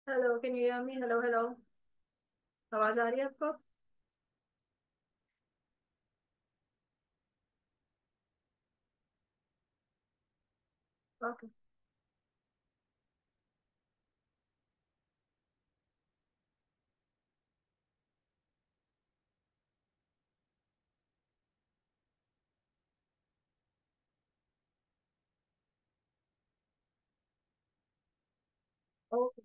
Hello, can you hear me? Hello hello. आवाज आ रही है आपको? Okay. Okay.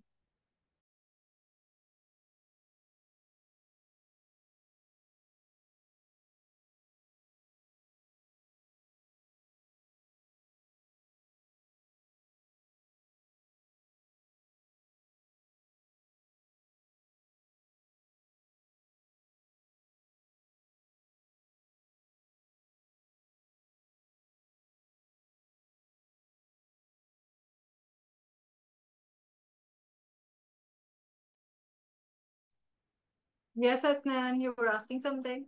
Yes, Asnan, you were asking something.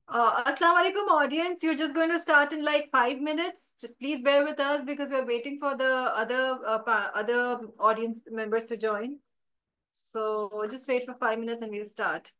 Assalamu alaikum, audience. You're just going to start in like 5 minutes. Please bear with us because we're waiting for the other audience members to join. So just wait for 5 minutes and we'll start.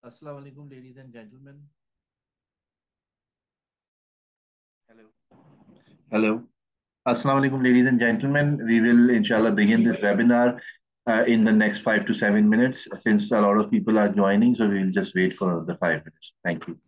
Assalamu alaikum, ladies and gentlemen. Hello. Hello. Assalamu alaikum, ladies and gentlemen. We will, inshallah, begin this webinar in the next 5 to 7 minutes. Since a lot of people are joining, so we will just wait for the 5 minutes. Thank you.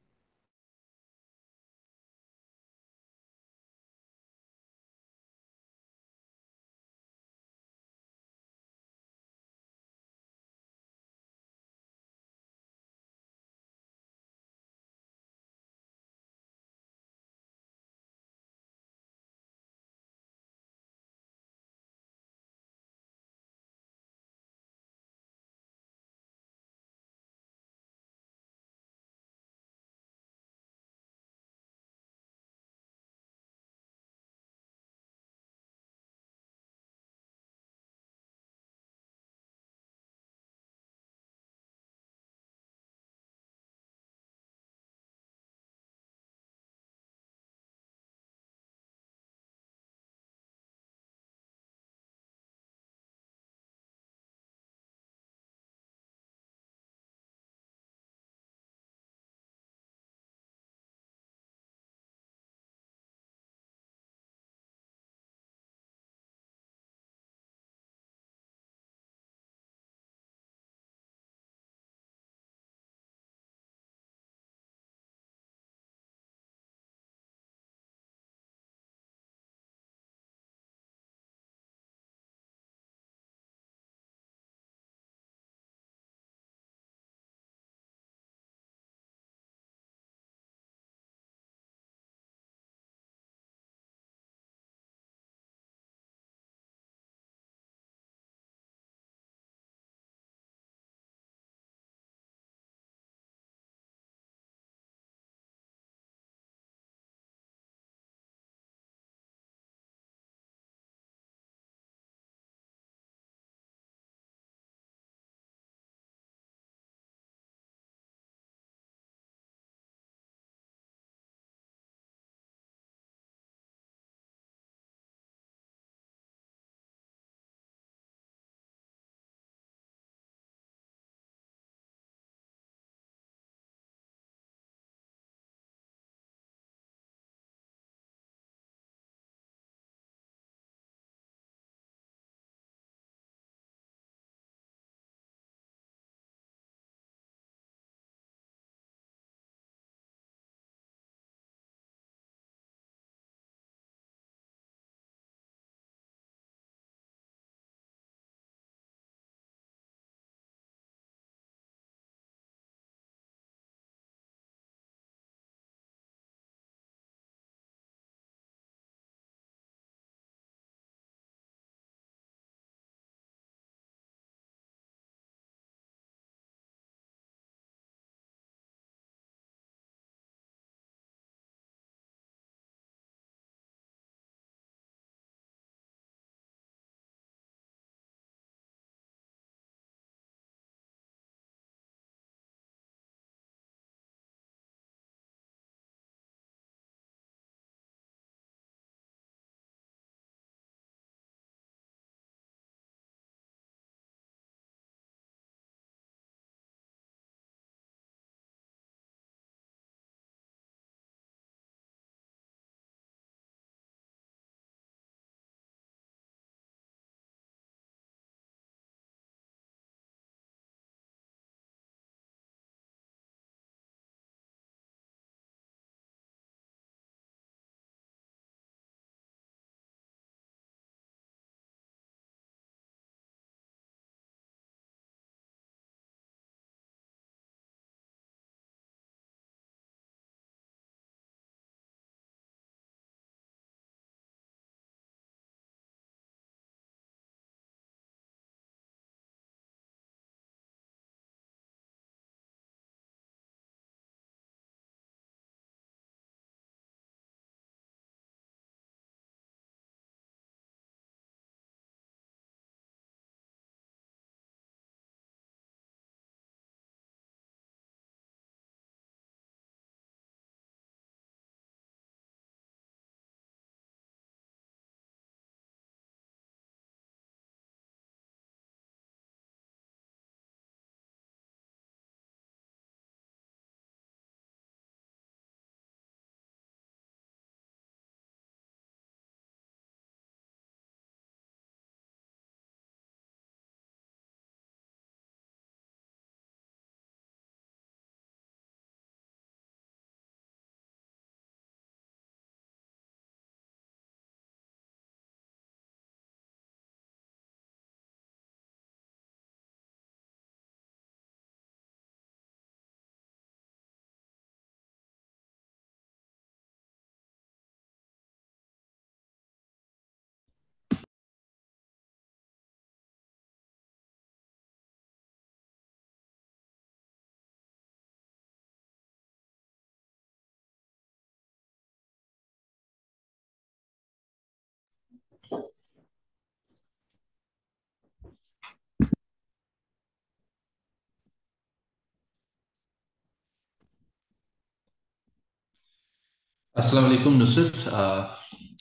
अस्सलाम वालेकुम नुसरत,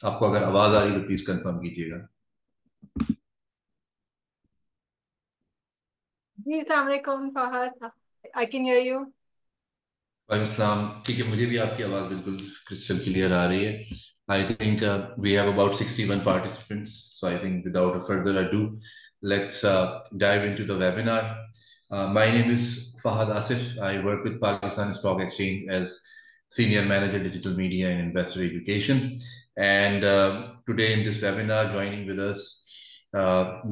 आपको अगर आवाज आ रही तो please confirm कीजिएगा। जी, अस्सलाम वालेकुम Fahad. I can hear you. वालेकुम सलाम। ठीक है, मुझे भी आपकी आवाज बिल्कुल क्रिस्टल क्लियर आ रही है। I think we have about 61 participants, so I think without a further ado, let's dive into the webinar. My name is Fahad Asif. I work with Pakistan Stock Exchange as Senior Manager Digital Media and Investor Education. And today in this webinar, joining with us,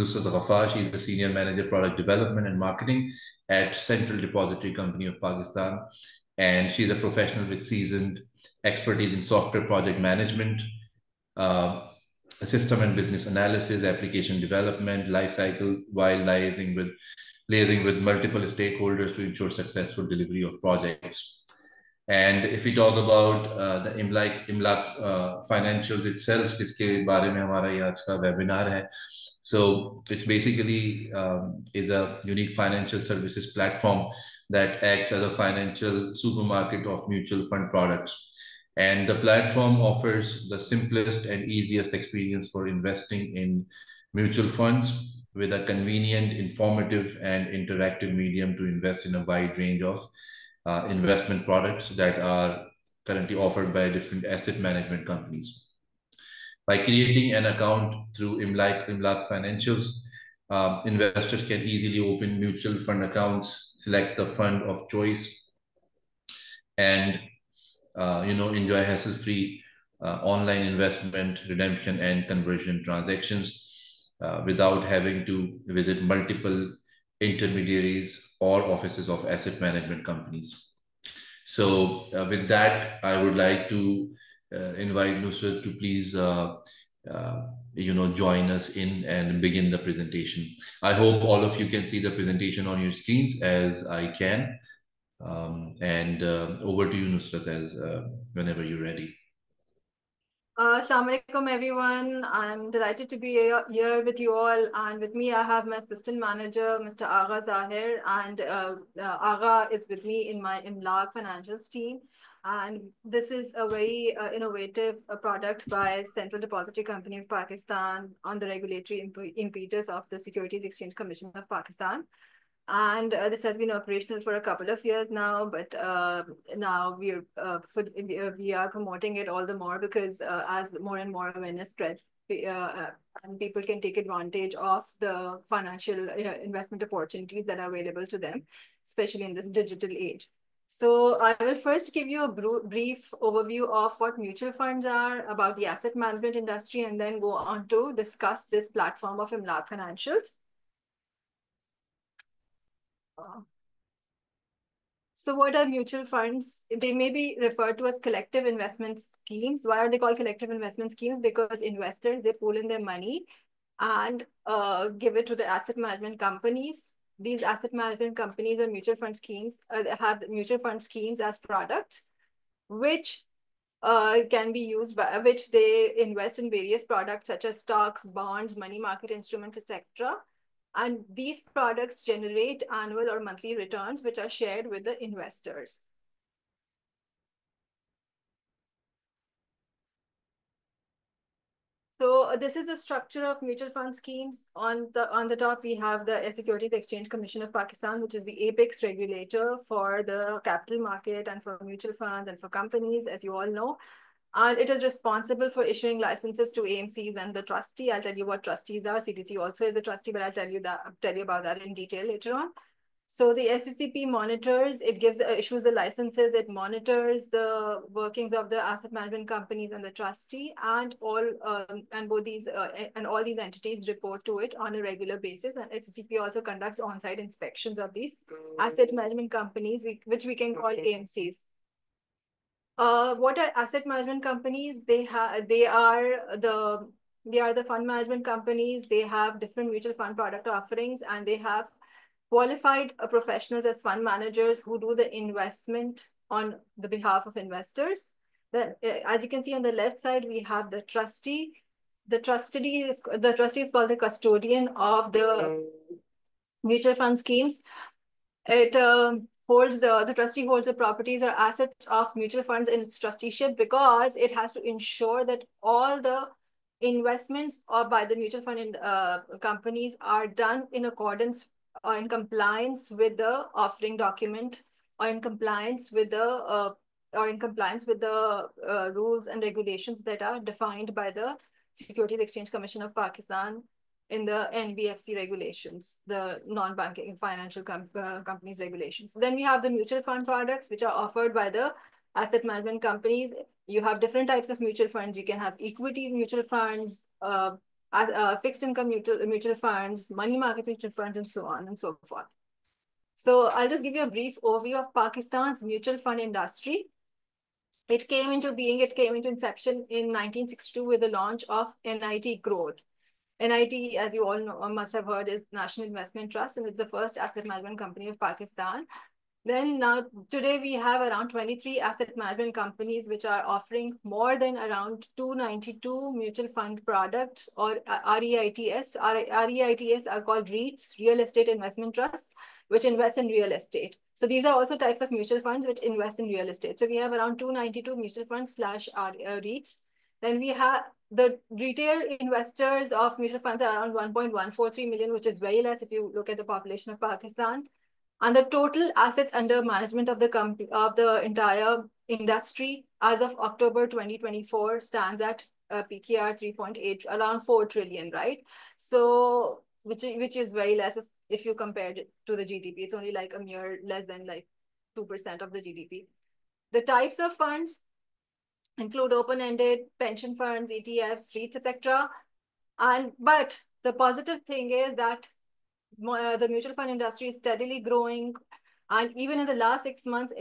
Nusrat Ghaffar. She is the Senior Manager Product Development and Marketing at Central Depository Company of Pakistan, and she's a professional with seasoned expertise in software project management, uh, system and business analysis, application development, life cycle, while liaising with multiple stakeholders to ensure successful delivery of projects. And if we talk about the IMLAC financials itself, जिसके बारे में हमारा ये आज का webinar है. So it's basically is a unique financial services platform that acts as a financial supermarket of mutual fund products. And the platform offers the simplest and easiest experience for investing in mutual funds with a convenient, informative, and interactive medium to invest in a wide range of investment products that are currently offered by different asset management companies. By creating an account through IMLAC Financials, investors can easily open mutual fund accounts, select the fund of choice, and enjoy hassle-free online investment, redemption, and conversion transactions without having to visit multiple intermediaries or offices of asset management companies. So with that, I would like to invite Nusrat to please join us in and begin the presentation. I hope all of you can see the presentation on your screens as I can. And over to you, Nusrat, as whenever you're ready. Assalamu alaikum, everyone. I'm delighted to be here with you all. And with me, I have my assistant manager, Mr. Agha Zahir. And Agha is with me in my IMLAC financials team. And this is a very innovative product by Central Depository Company of Pakistan on the regulatory impetus of the Securities Exchange Commission of Pakistan. And this has been operational for a couple of years now, but now we are promoting it all the more because as more and more awareness spreads, and people can take advantage of the financial investment opportunities that are available to them, especially in this digital age. So I will first give you a brief overview of what mutual funds are, about the asset management industry, and then go on to discuss this platform of IMLAC Financials. So what are mutual funds? They may be referred to as collective investment schemes. Why are they called collective investment schemes? Because investors, they pool in their money and give it to the asset management companies. These asset management companies or mutual fund schemes have mutual fund schemes as products, which can be used by which they invest in various products such as stocks, bonds, money market instruments, etc. And these products generate annual or monthly returns, which are shared with the investors. So this is the structure of mutual fund schemes. On the top, we have the Securities Exchange Commission of Pakistan, which is the apex regulator for the capital market and for mutual funds and for companies, as you all know. And it is responsible for issuing licenses to AMCs and the trustee. I'll tell you what trustees are. CDC also is the trustee, but I'll tell you about that in detail later on. So the SECP monitors, it issues the licenses, it monitors the workings of the asset management companies and the trustee, and all these entities report to it on a regular basis. And SECP also conducts on-site inspections of these asset management companies, which we can call AMCs. What are asset management companies? They are the fund management companies. They have different mutual fund product offerings, and they have qualified professionals as fund managers who do the investment on the behalf of investors. Then, as you can see on the left side, we have the trustee. The trustee is called the custodian of the mutual fund schemes. It holds the trustee holds the properties or assets of mutual funds in its trusteeship, because it has to ensure that all the investments or by the mutual fund companies are done in accordance or in compliance with the offering document, or in compliance with the rules and regulations that are defined by the Securities Exchange Commission of Pakistan in the NBFC regulations, the non-banking financial companies regulations. Then we have the mutual fund products, which are offered by the asset management companies. You have different types of mutual funds. You can have equity mutual funds, fixed income mutual funds, money market mutual funds, and so on and so forth. So I'll just give you a brief overview of Pakistan's mutual fund industry. It came into inception in 1962 with the launch of NIT Growth. NIT, as you all know, must have heard, is National Investment Trust, and it's the first asset management company of Pakistan. Then now, today we have around 23 asset management companies which are offering more than around 292 mutual fund products, or REITs. REITs are called REITs, Real Estate Investment Trusts, which invest in real estate. So these are also types of mutual funds which invest in real estate. So we have around 292 mutual funds / REITs. Then we have the retail investors of mutual funds are around 1.143 million, which is very less if you look at the population of Pakistan. And the total assets under management of the entire industry as of October 2024 stands at PKR 3.8, around 4 trillion, right? So which is very less if you compare it to the GDP. It's only like a mere less than like 2% of the GDP. The types of funds include open-ended pension funds, ETFs, REITs, etc. But the positive thing is that the mutual fund industry is steadily growing, and even in the last 6 months,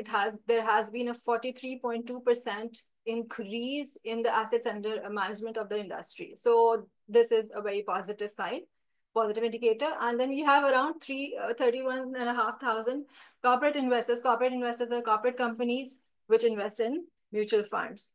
there has been a 43.2% increase in the assets under management of the industry. So this is a very positive sign, positive indicator. And then we have around 31,500 corporate investors. Corporate investors are corporate companies which invest in mutual funds.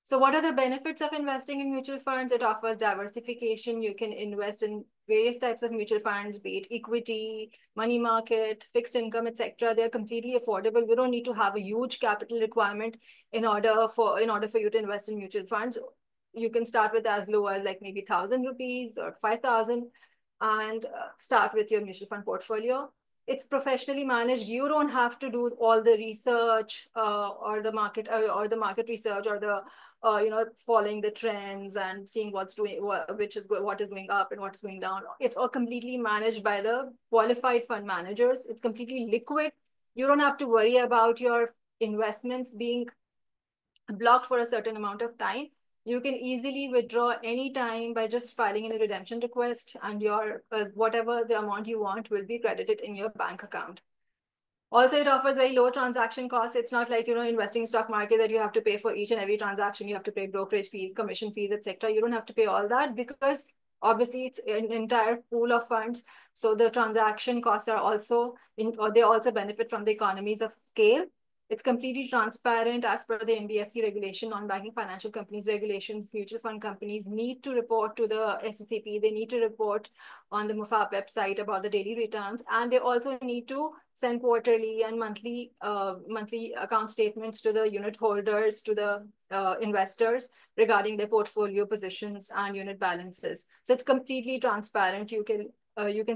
So what are the benefits of investing in mutual funds? It offers diversification. You can invest in various types of mutual funds, be it equity, money market, fixed income, etc. They're completely affordable. You don't need to have a huge capital requirement in order for you to invest in mutual funds. You can start with as low as like maybe 1,000 rupees or 5,000 and start with your mutual fund portfolio. It's professionally managed. You don't have to do all the research or the market research, or the following the trends and seeing what is going up and what is going down. It's all completely managed by the qualified fund managers. It's completely liquid. You don't have to worry about your investments being blocked for a certain amount of time. You can easily withdraw any time by just filing in a redemption request, and your whatever the amount you want will be credited in your bank account. Also, it offers very low transaction costs. It's not like, investing in stock market that you have to pay for each and every transaction. You have to pay brokerage fees, commission fees, etc. You don't have to pay all that, because obviously it's an entire pool of funds. So the transaction costs are also they also benefit from the economies of scale. It's completely transparent as per the NBFC regulation, non-banking financial companies regulations. Mutual fund companies need to report to the SSCP. They need to report on the MUFAP website about the daily returns, and they also need to send quarterly and monthly account statements to the unit holders, to the investors, regarding their portfolio positions and unit balances. So it's completely transparent. You can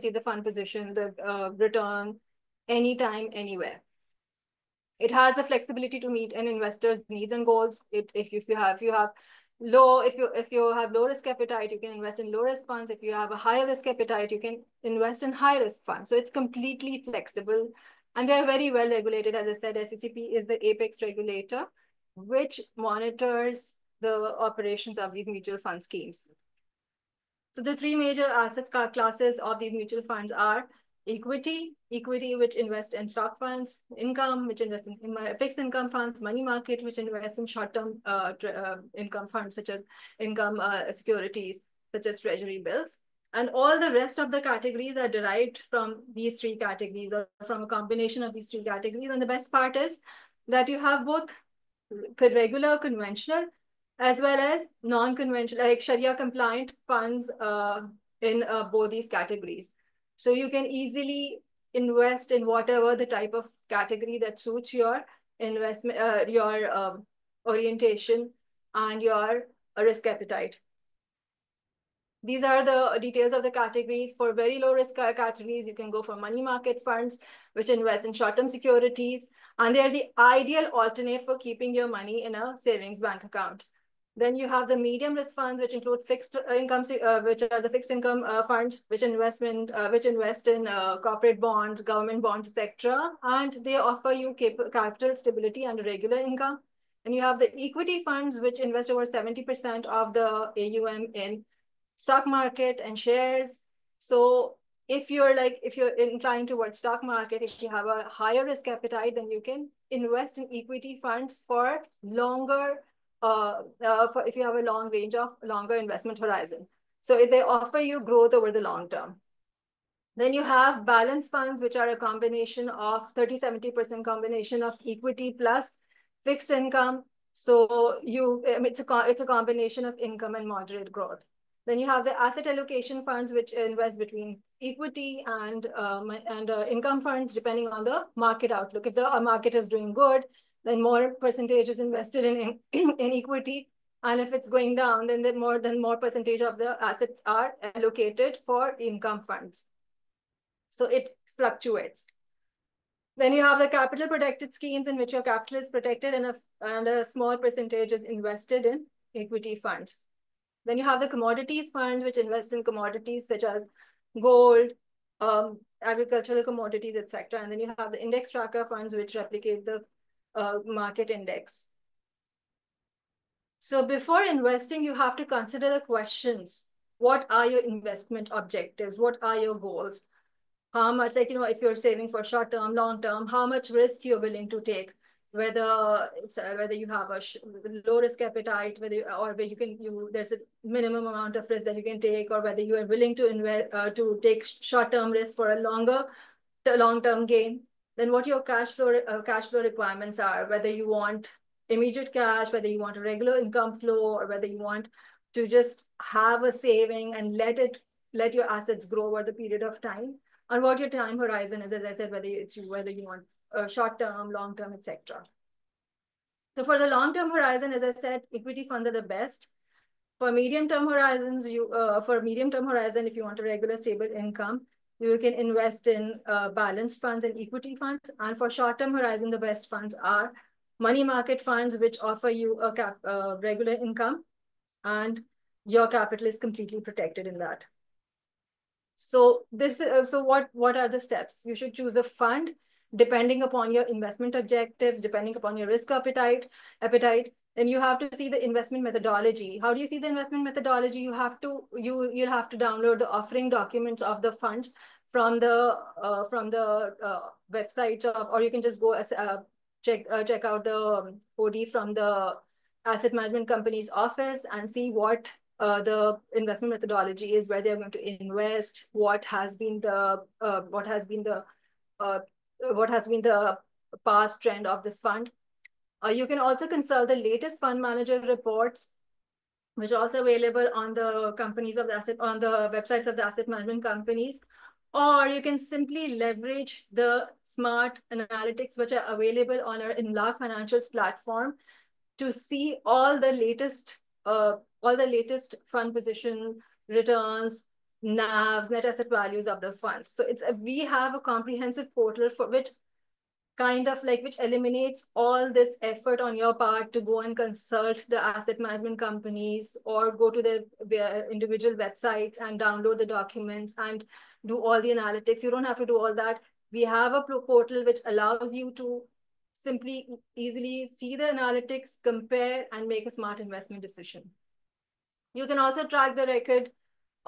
see the fund position, the return, anytime, anywhere. It has the flexibility to meet an investor's needs and goals. If you have low risk appetite, you can invest in low risk funds. If you have a higher risk appetite, you can invest in high risk funds. So it's completely flexible, and they're very well regulated. As I said, SSCP is the apex regulator, which monitors the operations of these mutual fund schemes. So the three major asset classes of these mutual funds are equity, which invests in stock funds; income, which invests in fixed income funds; money market, which invests in short-term income funds, such as income securities, such as treasury bills. And all the rest of the categories are derived from these three categories, or from a combination of these three categories. And the best part is that you have both regular, conventional, as well as non-conventional, like Sharia compliant funds in both these categories. So you can easily invest in whatever the type of category that suits your investment, your orientation and your risk appetite. These are the details of the categories. For very low risk categories, you can go for money market funds, which invest in short-term securities, and they're the ideal alternate for keeping your money in a savings bank account. Then you have the medium risk funds, which include fixed income, which are the fixed income funds, which invest in corporate bonds, government bonds, etc. And they offer you capital stability and regular income. And you have the equity funds, which invest over 70% of the AUM in stock market and shares. So if you're inclined towards stock market, if you have a higher risk appetite, then you can invest in equity funds for longer, if you have a longer investment horizon. So they offer you growth over the long term. Then you have balance funds, which are a combination of 30-70% combination of equity plus fixed income. So it's a combination of income and moderate growth. Then you have the asset allocation funds, which invest between equity and income funds, depending on the market outlook. If the market is doing good, then more percentage is invested in equity. And if it's going down, then more percentage of the assets are allocated for income funds. So it fluctuates. Then you have the capital protected schemes in which your capital is protected and a small percentage is invested in equity funds. Then you have the commodities funds, which invest in commodities such as gold, agricultural commodities, etc. And then you have the index tracker funds, which replicate the market index. So before investing, you have to consider the questions. What are your investment objectives? What are your goals? How much, if you're saving for short term, long term, how much risk you're willing to take? Whether you have a low risk appetite, there's a minimum amount of risk that you can take, or whether you are willing to invest to take short term risk for a long term gain. Then what your cash flow requirements are, whether you want immediate cash, whether you want a regular income flow, or whether you want to just have a saving and let your assets grow over the period of time, and what your time horizon is, as I said, whether you want short-term, long-term, etc. So for the long-term horizon, as I said, equity funds are the best. For medium-term horizons, if you want a regular stable income, you can invest in balanced funds and equity funds. And for short-term horizon, the best funds are money market funds, which offer you a regular income, and your capital is completely protected in that. So what are the steps? You should choose a fund depending upon your investment objectives, depending upon your risk appetite. Then you have to see the investment methodology. How do you see the investment methodology? You'll have to download the offering documents of the funds from the websites or you can just go check out the OD from the asset management company's office and see what the investment methodology is, where they're going to invest, what has been the past trend of this fund. You can also consult the latest fund manager reports, which are also available on the websites of the asset management companies. Or you can simply leverage the smart analytics, which are available on our Inlaq Financials platform, to see all the latest fund position returns, NAVs, net asset values of those funds. So we have a comprehensive portal for which eliminates all this effort on your part to go and consult the asset management companies or go to their individual websites and download the documents and do all the analytics. You don't have to do all that. We have a portal which allows you to simply easily see the analytics, compare, and make a smart investment decision. You can also track the record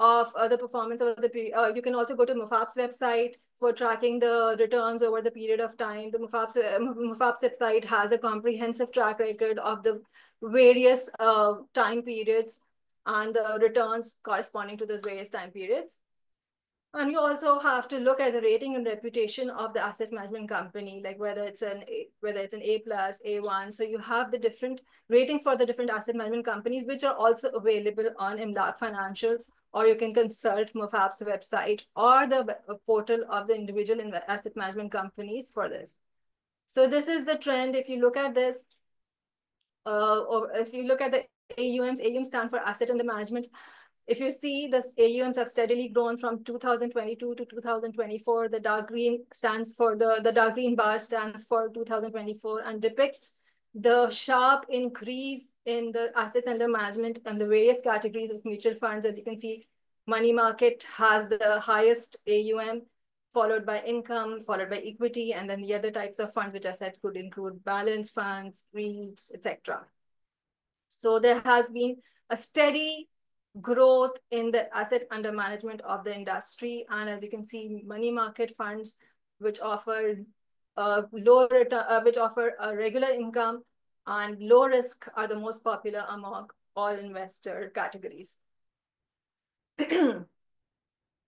of the performance of you can also go to Mufab's website for tracking the returns over the period of time. The Mufab's website has a comprehensive track record of the various time periods and the returns corresponding to those various time periods. And you also have to look at the rating and reputation of the asset management company, like whether it's an A plus, A1. So you have the different ratings for the different asset management companies, which are also available on Imlaq Financials, or you can consult Mufab's website or the portal of the individual asset management companies for this. So this is the trend. If you look at this, or if you look at the AUMs, AUM stand for asset under management. If you see, the AUMs have steadily grown from 2022 to 2024. The dark green dark green bar stands for 2024 and depicts the sharp increase in the assets under management and the various categories of mutual funds. As you can see, money market has the highest AUM, followed by income, followed by equity, and then the other types of funds, which I said could include balance funds, REITs, etc. So there has been a steady growth in the asset under management of the industry. And as you can see, money market funds, which offer low return, which offer a regular income and low risk, are the most popular among all investor categories. And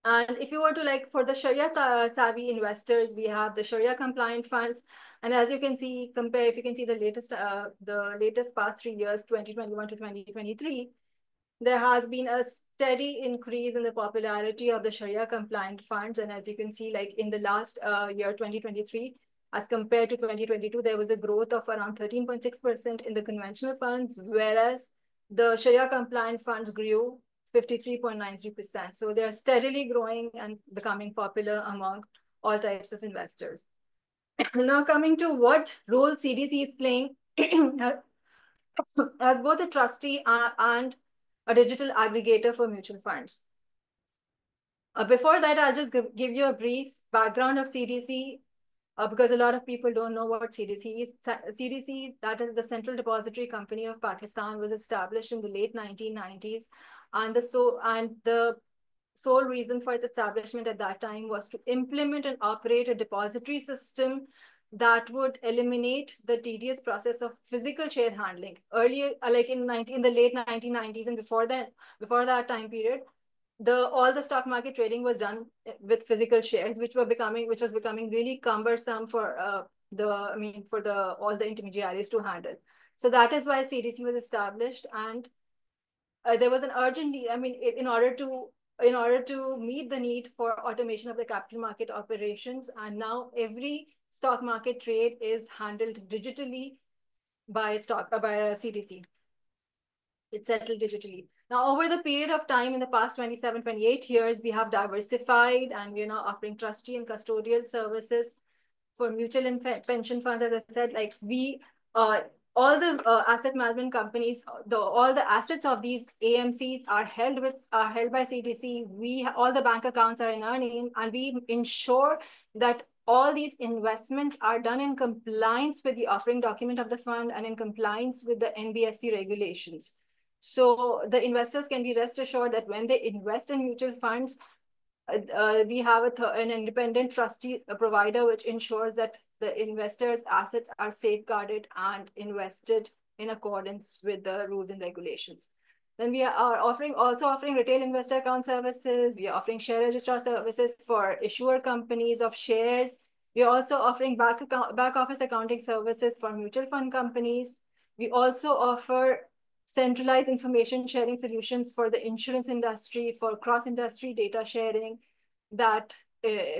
if you were to for the Sharia savvy investors, we have the Sharia compliant funds. And as you can see, if you can see the latest past 3 years, 2021 to 2023, there has been a steady increase in the popularity of the Sharia compliant funds. And as you can see, in the last year, 2023, as compared to 2022, there was a growth of around 13.6% in the conventional funds, whereas the Sharia compliant funds grew 53.93%. So they are steadily growing and becoming popular among all types of investors. Now coming to what role CDC is playing as both a trustee and a digital aggregator for mutual funds. Before that, I'll just give you a brief background of CDC because a lot of people don't know what CDC is. CDC, that is the Central Depository Company of Pakistan, was established in the late 1990s. And the sole reason for its establishment at that time was to implement and operate a depository system that would eliminate the tedious process of physical share handling. Earlier, in the late 1990s and before that time period, all the stock market trading was done with physical shares, which was becoming really cumbersome for all the intermediaries to handle. So that is why CDC was established, and there was an urgent need. In order to meet the need for automation of the capital market operations, and now every stock market trade is handled digitally by CDC. It's settled digitally. Now, over the period of time in the past 27, 28 years, we have diversified, and we are now offering trustee and custodial services for mutual and pension funds. As I said, all the asset management companies, all the assets of these AMCs are held by CDC. All the bank accounts are in our name, and we ensure that all these investments are done in compliance with the offering document of the fund and in compliance with the NBFC regulations. So the investors can be rest assured that when they invest in mutual funds, we have an independent trustee provider, which ensures that the investors' assets are safeguarded and invested in accordance with the rules and regulations. Then we are also offering retail investor account services. We are offering share registrar services for issuer companies of shares. We are also offering back office accounting services for mutual fund companies. We also offer centralized information sharing solutions for the insurance industry, for cross-industry data sharing that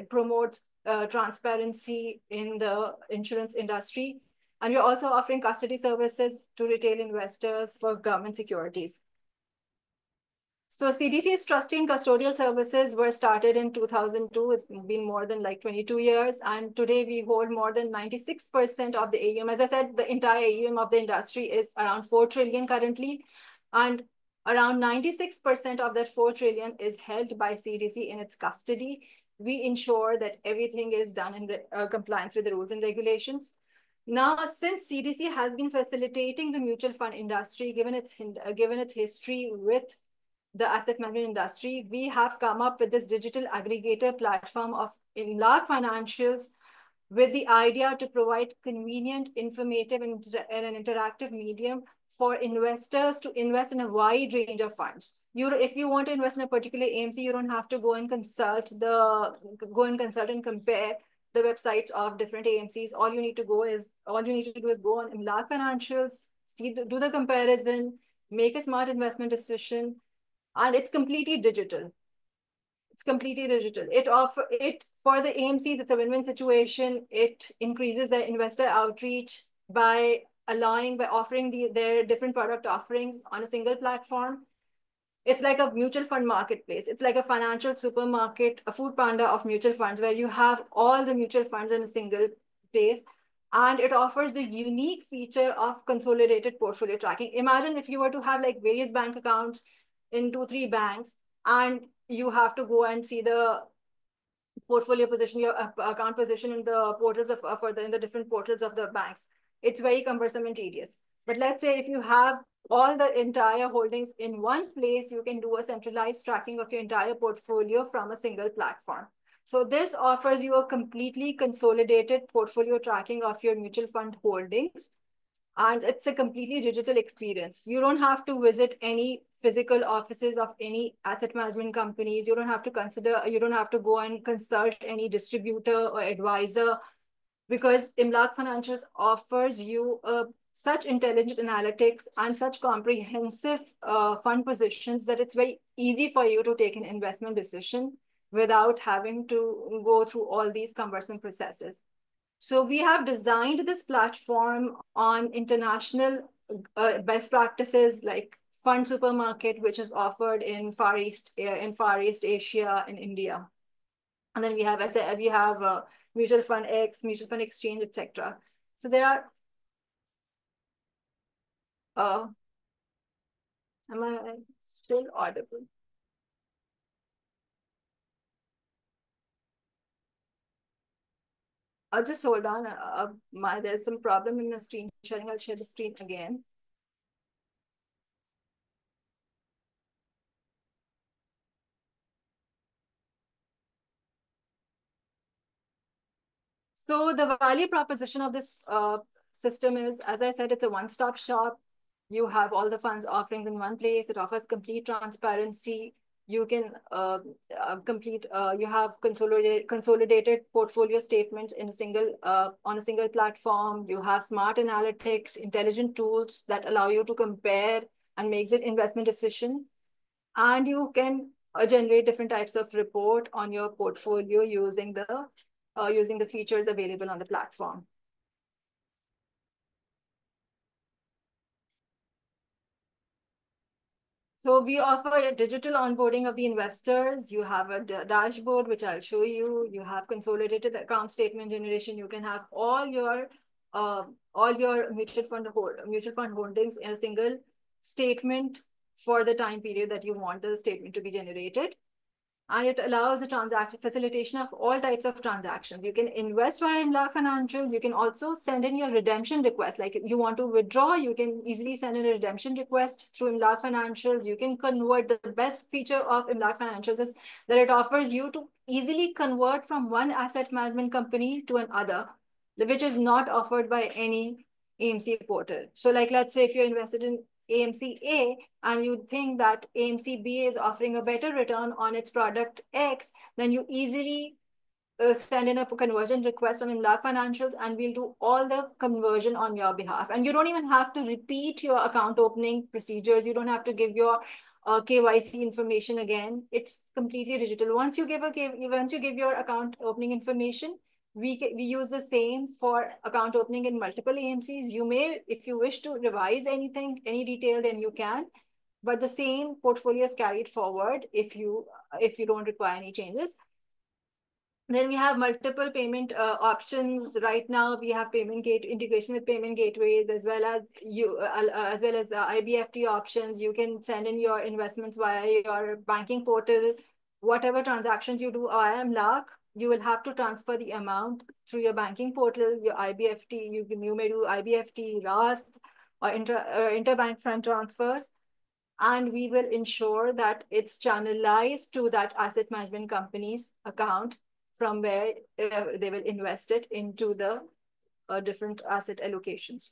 promotes transparency in the insurance industry. And we're also offering custody services to retail investors for government securities. So CDC's trustee and custodial services were started in 2002. It's been more than 22 years. And today we hold more than 96% of the AUM. As I said, the entire AUM of the industry is around 4 trillion currently. And around 96% of that 4 trillion is held by CDC in its custody. We ensure that everything is done in compliance with the rules and regulations. Now, since CDC has been facilitating the mutual fund industry, given its history with the asset management industry, we have come up with this digital aggregator platform of Imlaq Financials with the idea to provide convenient, informative, and an interactive medium for investors to invest in a wide range of funds. If you want to invest in a particular AMC, you don't have to go and consult and compare the websites of different AMCs. All you need to do is go on Imlaq Financials, do the comparison, make a smart investment decision, and it's completely digital. It's completely digital. For the AMCs, it's a win-win situation. It increases their investor outreach by offering their different product offerings on a single platform. It's like a mutual fund marketplace. It's like a financial supermarket, a food panda of mutual funds, where you have all the mutual funds in a single place. And it offers the unique feature of consolidated portfolio tracking. Imagine if you were to have like various bank accounts in 2-3 banks, and you have to go and see the portfolio position, your account position in the portals in the different portals of the banks. It's very cumbersome and tedious. But let's say if you have all the entire holdings in one place, you can do a centralized tracking of your entire portfolio from a single platform. So this offers you a completely consolidated portfolio tracking of your mutual fund holdings. And it's a completely digital experience. You don't have to visit any physical offices of any asset management companies. You don't have to go and consult any distributor or advisor, because Imlaq Financials offers you such intelligent analytics and such comprehensive fund positions that it's very easy for you to take an investment decision without having to go through all these cumbersome processes. So we have designed this platform on international best practices like Fund Supermarket, which is offered in Far East Asia, in India. And then we have Mutual Fund X, Mutual Fund Exchange, etc. So there are. Am I still audible? I'll just hold on. There's some problem in the screen sharing. I'll share the screen again. So the value proposition of this system is, as I said, it's a one-stop shop. You have all the funds offerings in one place. It offers complete transparency. You can you have consolidated portfolio statements in on a single platform. You have smart analytics, intelligent tools that allow you to compare and make the investment decision. And you can generate different types of report on your portfolio using the features available on the platform. So we offer a digital onboarding of the investors. You have a dashboard, which I'll show you. You have consolidated account statement generation. You can have all your mutual fund holdings in a single statement for the time period that you want the statement to be generated. And it allows the facilitation of all types of transactions. You can invest via Imlaq Financials. You can also send in your redemption request. Like you want to withdraw, you can easily send in a redemption request through Imlaq Financials. You can convert. The best feature of Imlaq Financials is that it offers you to easily convert from one asset management company to another, which is not offered by any AMC portal. So like, let's say if you're invested in AMC A and you think that AMC B is offering a better return on its product X, then you easily send in a conversion request on Imlaq Financials and we'll do all the conversion on your behalf. And you don't even have to repeat your account opening procedures. You don't have to give your KYC information again. It's completely digital. Once you give your account opening information, we use the same for account opening in multiple AMCs. You may, if you wish to revise any detail, then you can, but the same portfolio is carried forward if you don't require any changes. Then we have multiple payment options. Right now, we have integration with payment gateways, as well as IBFT options. You can send in your investments via your banking portal. Whatever transactions you do via Imlaq, you will have to transfer the amount through your banking portal, your IBFT. You may do IBFT, RAS, or interbank fund transfers. And we will ensure that it's channelized to that asset management company's account, from where they will invest it into the different asset allocations.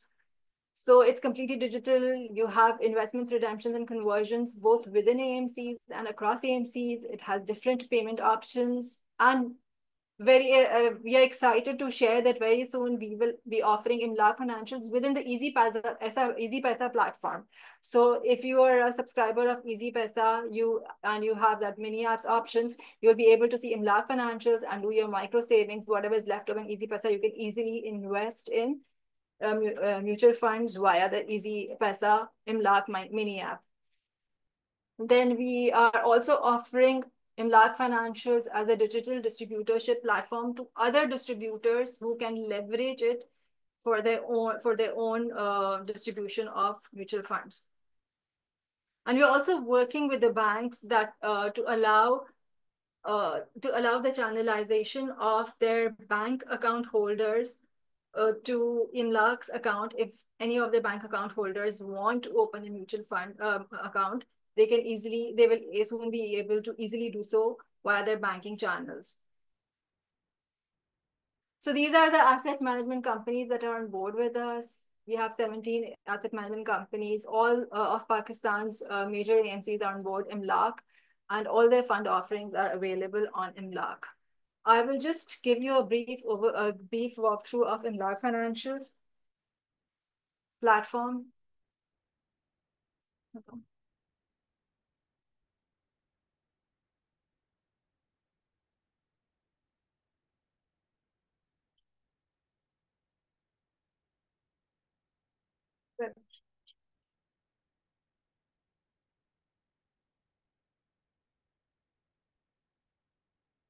So it's completely digital. You have investments, redemptions, and conversions both within AMCs and across AMCs. It has different payment options, and we are excited to share that very soon we will be offering Imlaq financials within the EasyPaisa platform. So if you are a subscriber of EasyPaisa, you have that mini apps options, you'll be able to see Imlaq financials and do your micro savings. Whatever is left over in EasyPaisa, you can easily invest in mutual funds via the EasyPaisa Imlaq mini app. Then we are also offering Imlaq Financials as a digital distributorship platform to other distributors who can leverage it for their own distribution of mutual funds. And we're also working with the banks that to allow the channelization of their bank account holders to Imlaq's account. If any of the bank account holders want to open a mutual fund account, they will soon be able to easily do so via their banking channels. So these are the asset management companies that are on board with us. We have 17 asset management companies. All of Pakistan's major AMCs are on board Imlaq, and all their fund offerings are available on Imlaq. I will just give you a brief walkthrough of Imlaq Financials platform.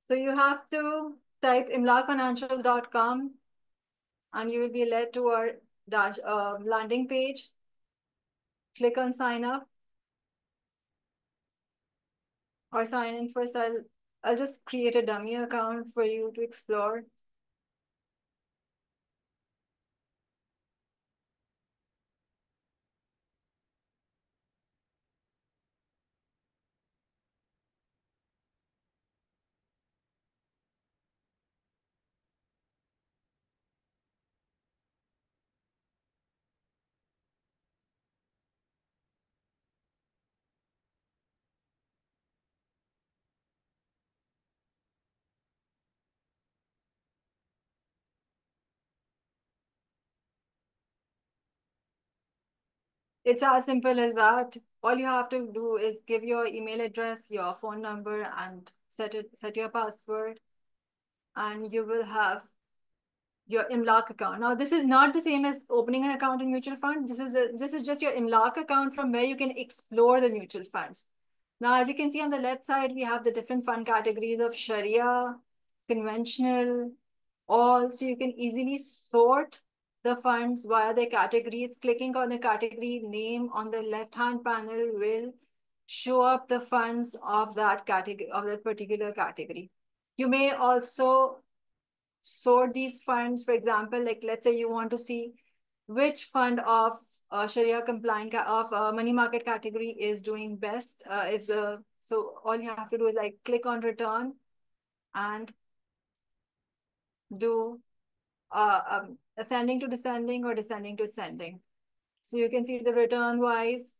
So you have to type imlaqfinancials.com and you will be led to our landing page. Click on sign up or sign in first. I'll just create a dummy account for you to explore. It's as simple as that. All you have to do is give your email address, your phone number, and set your password, and you will have your Imlaq account. Now, this is not the same as opening an account in mutual fund. This is just your Imlaq account from where you can explore the mutual funds. Now, as you can see on the left side, we have the different fund categories of Sharia, conventional, all. So you can easily sort the funds via their categories. Clicking on the category name on the left-hand panel will show up the funds of that category, of that particular category. You may also sort these funds. For example, like let's say you want to see which fund of Sharia compliant of money market category is doing best. So all you have to do is like click on return and do ascending to descending or descending to ascending. So you can see the return wise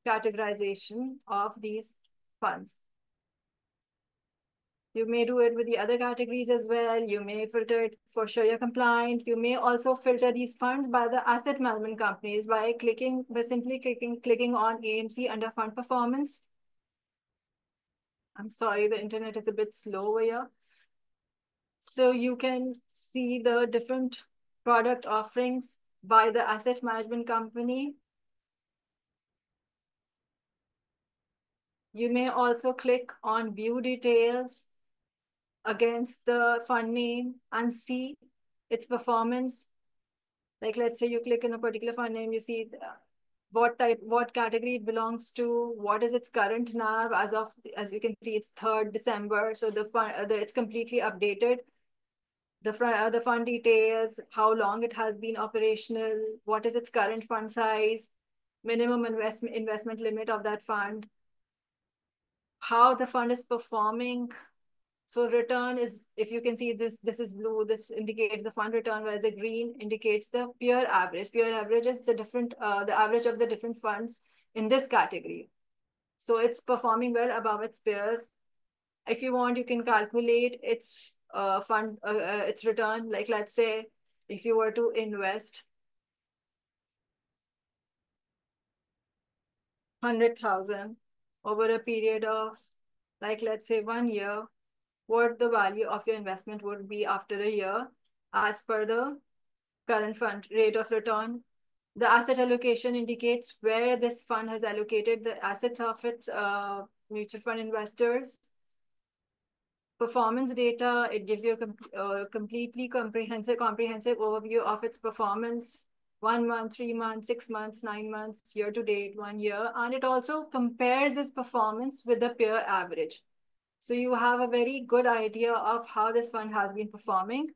categorization of these funds. You may do it with the other categories as well. You may filter it for Sharia compliant. You may also filter these funds by the asset management companies by simply clicking on AMC under fund performance. I'm sorry, the internet is a bit slow here. So you can see the different product offerings by the asset management company. You may also click on view details against the fund name and see its performance. Like let's say you click in a particular fund name, you see what category it belongs to, what is its current NAV as you can see, it's 3rd December. So it's completely updated. The fund details, how long it has been operational, what is its current fund size, minimum investment limit of that fund, how the fund is performing So return is, if you can see this is blue, this indicates the fund return, whereas the green indicates the peer average. Peer average is the average of the different funds in this category. So it's performing well above its peers. If you want, you can calculate its its return. Like, let's say if you were to invest 100,000 over a period of, like, let's say 1 year, what the value of your investment would be after a year as per the current fund rate of return. The asset allocation indicates where this fund has allocated the assets of its mutual fund investors. Performance data, it gives you a completely comprehensive overview of its performance, 1 month, 3 months, 6 months, 9 months, year to date, 1 year. And it also compares its performance with the peer average. So you have a very good idea of how this fund has been performing.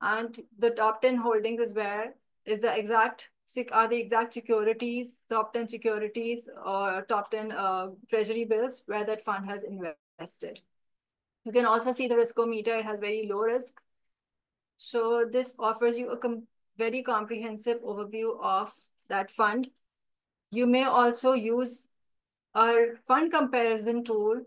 And the top 10 holdings is where is the exact securities, top 10 securities or top 10 treasury bills where that fund has invested. You can also see the riskometer, it has very low risk. So this offers you a very comprehensive overview of that fund. You may also use our fund comparison tool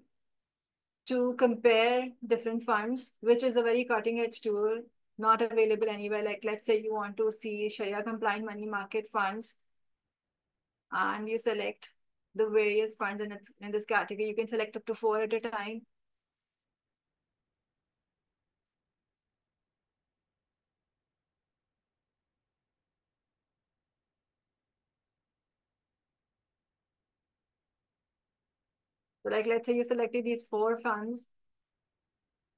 to compare different funds, which is a very cutting edge tool, not available anywhere. Like, let's say you want to see Sharia compliant money market funds and you select the various funds in this category. You can select up to 4 at a time. So like, let's say you selected these 4 funds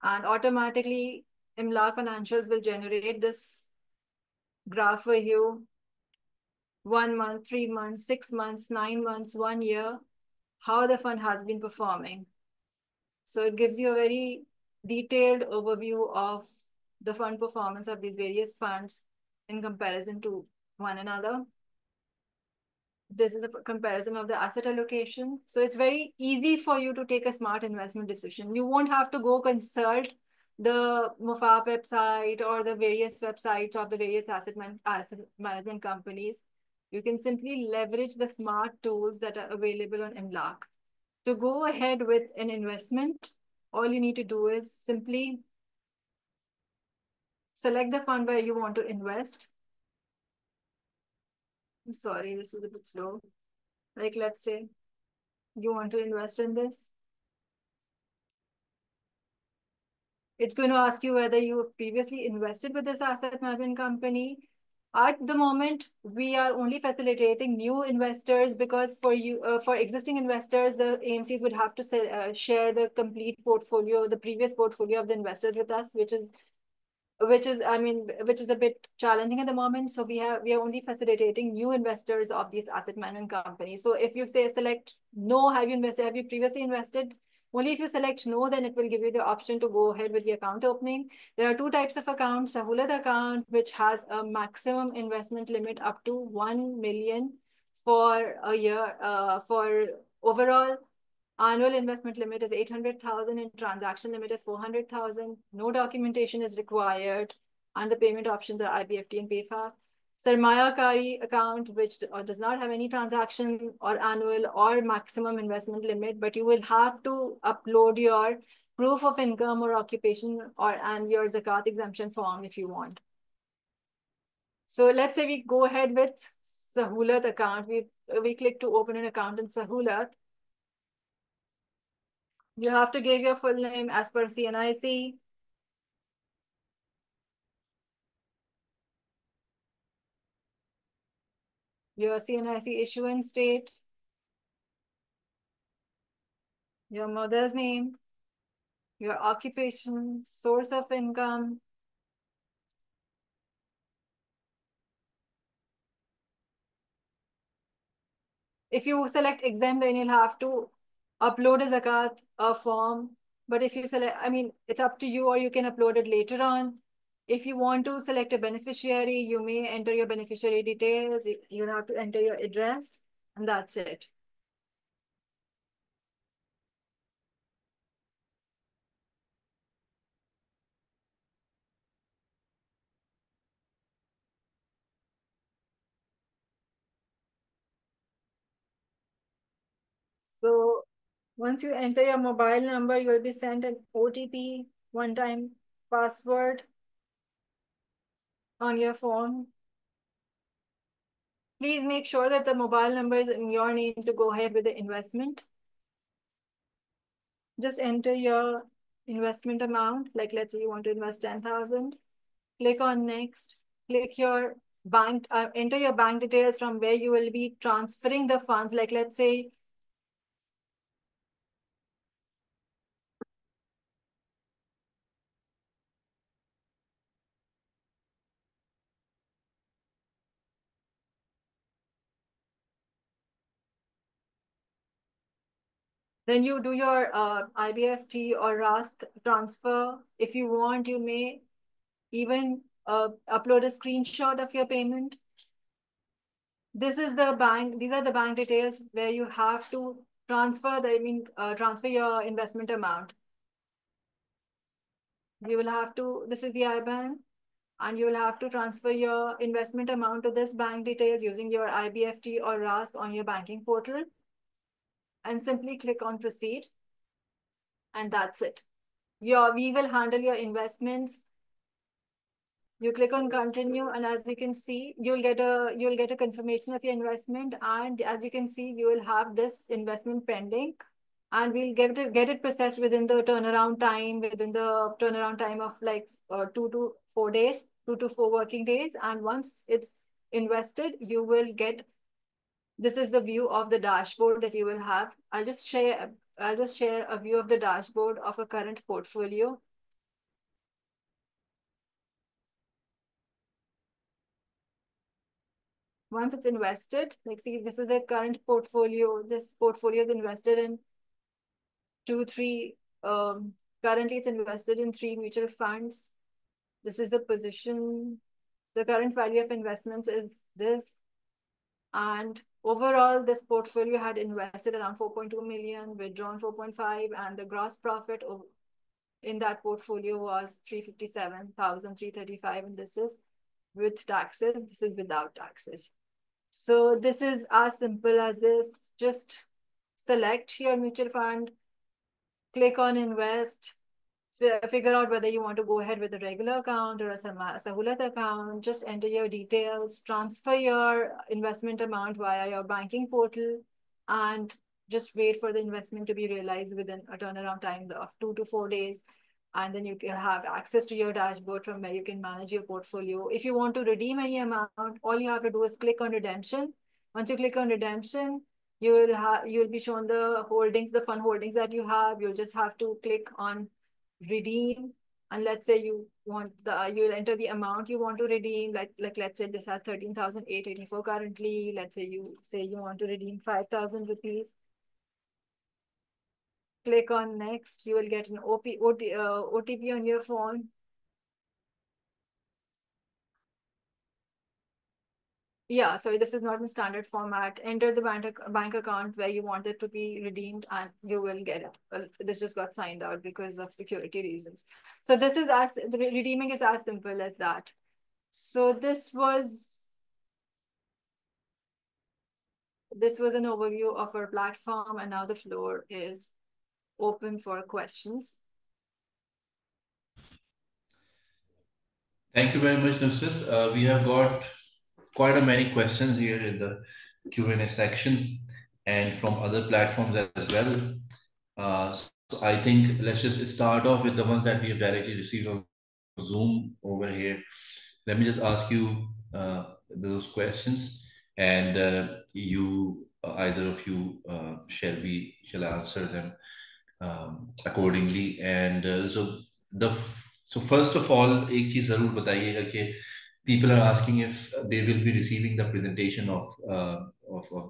and automatically Imlaq Financials will generate this graph for you. 1 month, 3 months, 6 months, 9 months, 1 year, how the fund has been performing. So it gives you a very detailed overview of the fund performance of these various funds in comparison to one another. This is a comparison of the asset allocation. So it's very easy for you to take a smart investment decision. You won't have to go consult the Mufab website or the various websites of the various asset management companies. You can simply leverage the smart tools that are available on Imlaq. To go ahead with an investment, all you need to do is simply select the fund where you want to invest. I'm sorry, this is a bit slow. Like, let's say you want to invest in this. It's going to ask you whether you have previously invested with this asset management company. At the moment, we are only facilitating new investors because for existing investors, the AMCs would have to share the complete portfolio, the previous portfolio of the investors with us, which is a bit challenging at the moment. So we are only facilitating new investors of these asset management companies. So if you select no, have you previously invested? Only if you select no, then it will give you the option to go ahead with the account opening. There are 2 types of accounts: Sahulat account, which has a maximum investment limit up to 1 million for a year. For overall annual investment limit is 800,000 and transaction limit is 400,000. No documentation is required, and the payment options are IBFT and PayFast. Sarmaya Kari account, which does not have any transaction or annual or maximum investment limit, but you will have to upload your proof of income or occupation and your zakat exemption form if you want. So let's say we go ahead with Sahulat account. We click to open an account in Sahulat. You have to give your full name as per CNIC. Your CNIC issuance date, your mother's name, your occupation, source of income. If you select exempt, then you'll have to upload a zakat form. But if you select, it's up to you, or you can upload it later on. If you want to select a beneficiary, you may enter your beneficiary details. You'll have to enter your address, and that's it. Once you enter your mobile number, you will be sent an OTP, one-time password on your phone. Please make sure that the mobile number is in your name to go ahead with the investment. Just enter your investment amount. Like let's say you want to invest 10,000. Click on next. Click your bank, enter your bank details from where you will be transferring the funds. Like let's say then you do your IBFT or RAST transfer. If you want, you may even upload a screenshot of your payment. This is the bank, these are the bank details where you have to transfer transfer your investment amount. You will have to, this is the IBAN, and you will have to transfer your investment amount to this bank details using your IBFT or RAST on your banking portal. And simply click on proceed. And that's it. We will handle your investments. You click on continue, and as you can see, you'll get a confirmation of your investment. And as you can see, you will have this investment pending, and we'll get it processed within the turnaround time of like 2 to 4 working days. And once it's invested, you will get, this is the view of the dashboard that you will have. I'll just share a view of the dashboard of a current portfolio. Once it's invested, like see, this is a current portfolio. This portfolio is invested in currently it's invested in 3 mutual funds. This is the position. The current value of investments is this. And overall, this portfolio had invested around 4.2 million, withdrawn 4.5, and the gross profit in that portfolio was 357,335, and this is with taxes. This is without taxes. So this is as simple as this. Just select your mutual fund, click on invest, figure out whether you want to go ahead with a regular account or a Sahulat account. Just enter your details, transfer your investment amount via your banking portal, and just wait for the investment to be realized within a turnaround time of 2 to 4 days. And then you can have access to your dashboard from where you can manage your portfolio. If you want to redeem any amount, all you have to do is click on redemption. Once you click on redemption, you'll be shown the holdings, the fund holdings that you have. You'll just have to click on redeem, and let's say you'll enter the amount you want to redeem. Like let's say this has 13,884 currently. Let's say you want to redeem 5,000 rupees. Click on next. You will get an OTP on your phone. Yeah, so this is not in standard format. Enter the bank account where you want it to be redeemed, and you will get it. Well, this just got signed out because of security reasons. So this is the redeeming is as simple as that. So this was an overview of our platform, and now the floor is open for questions. Thank you very much, Nusrat. We have got quite a many questions here in the Q&A section and from other platforms as well. So I think let's just start off with the ones that we have directly received on Zoom over here. Let me just ask you those questions, and either of you shall answer them accordingly. And so first of all, एक चीज जरूर बताइएगा कि people are asking if they will be receiving the presentation of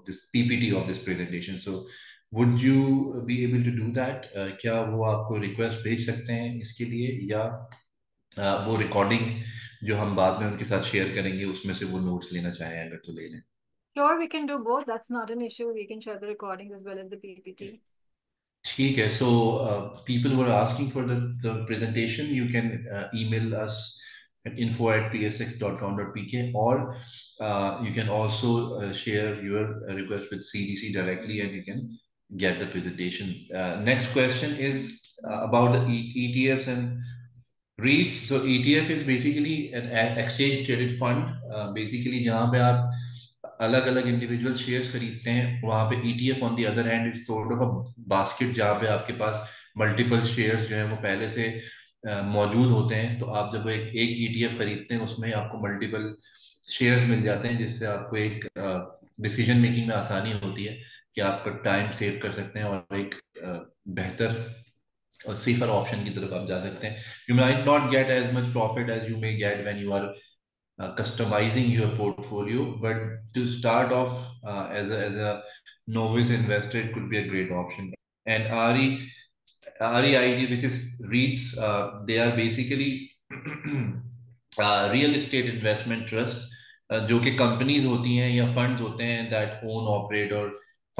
this PPT of this presentation. So would you be able to do that? क्या वो आपको request भेज सकते हैं इसके लिए, या वो recording जो हम बाद में उनके साथ share करेंगे उसमें से वो notes लेना चाहें अगर तो ले लें? Sure, we can do both. That's not an issue. We can share the recordings as well as the PPT. ठीक है. So people who are asking for the presentation, you can email us at info@psx.com.pk, or you can also share your request with CDC directly, and get the presentation. Next question is about the ETFs and REITs. So ETF is basically an exchange traded fund. Basically जहाँ पे आप अलग अलग individual shares खरीदते हैं, वहाँ पे ETF on the other hand is sort of a basket, जहाँ पे आपके पास मल्टीपल शेयर्स जो है वो पहले से मौजूद होते हैं। तो आप जब एक ETF खरीदते हैं, उसमें आपको मल्टीपल शेयर्स मिल जाते हैं, जिससे आपको एक डिसीजन मेकिंग में आसानी होती है कि आपका टाइम सेव कर सकते हैं और एक बेहतर और सेफर ऑप्शन की तरफ आप जा सकते हैं। You might not get as much profit as you may get when you are customizing your portfolio, but to start off as a novice investor, it could be a great option. And REIT, which is REITs, they are basically real estate investment trust, जो कि companies होती हैं या funds होते हैं that own, operate or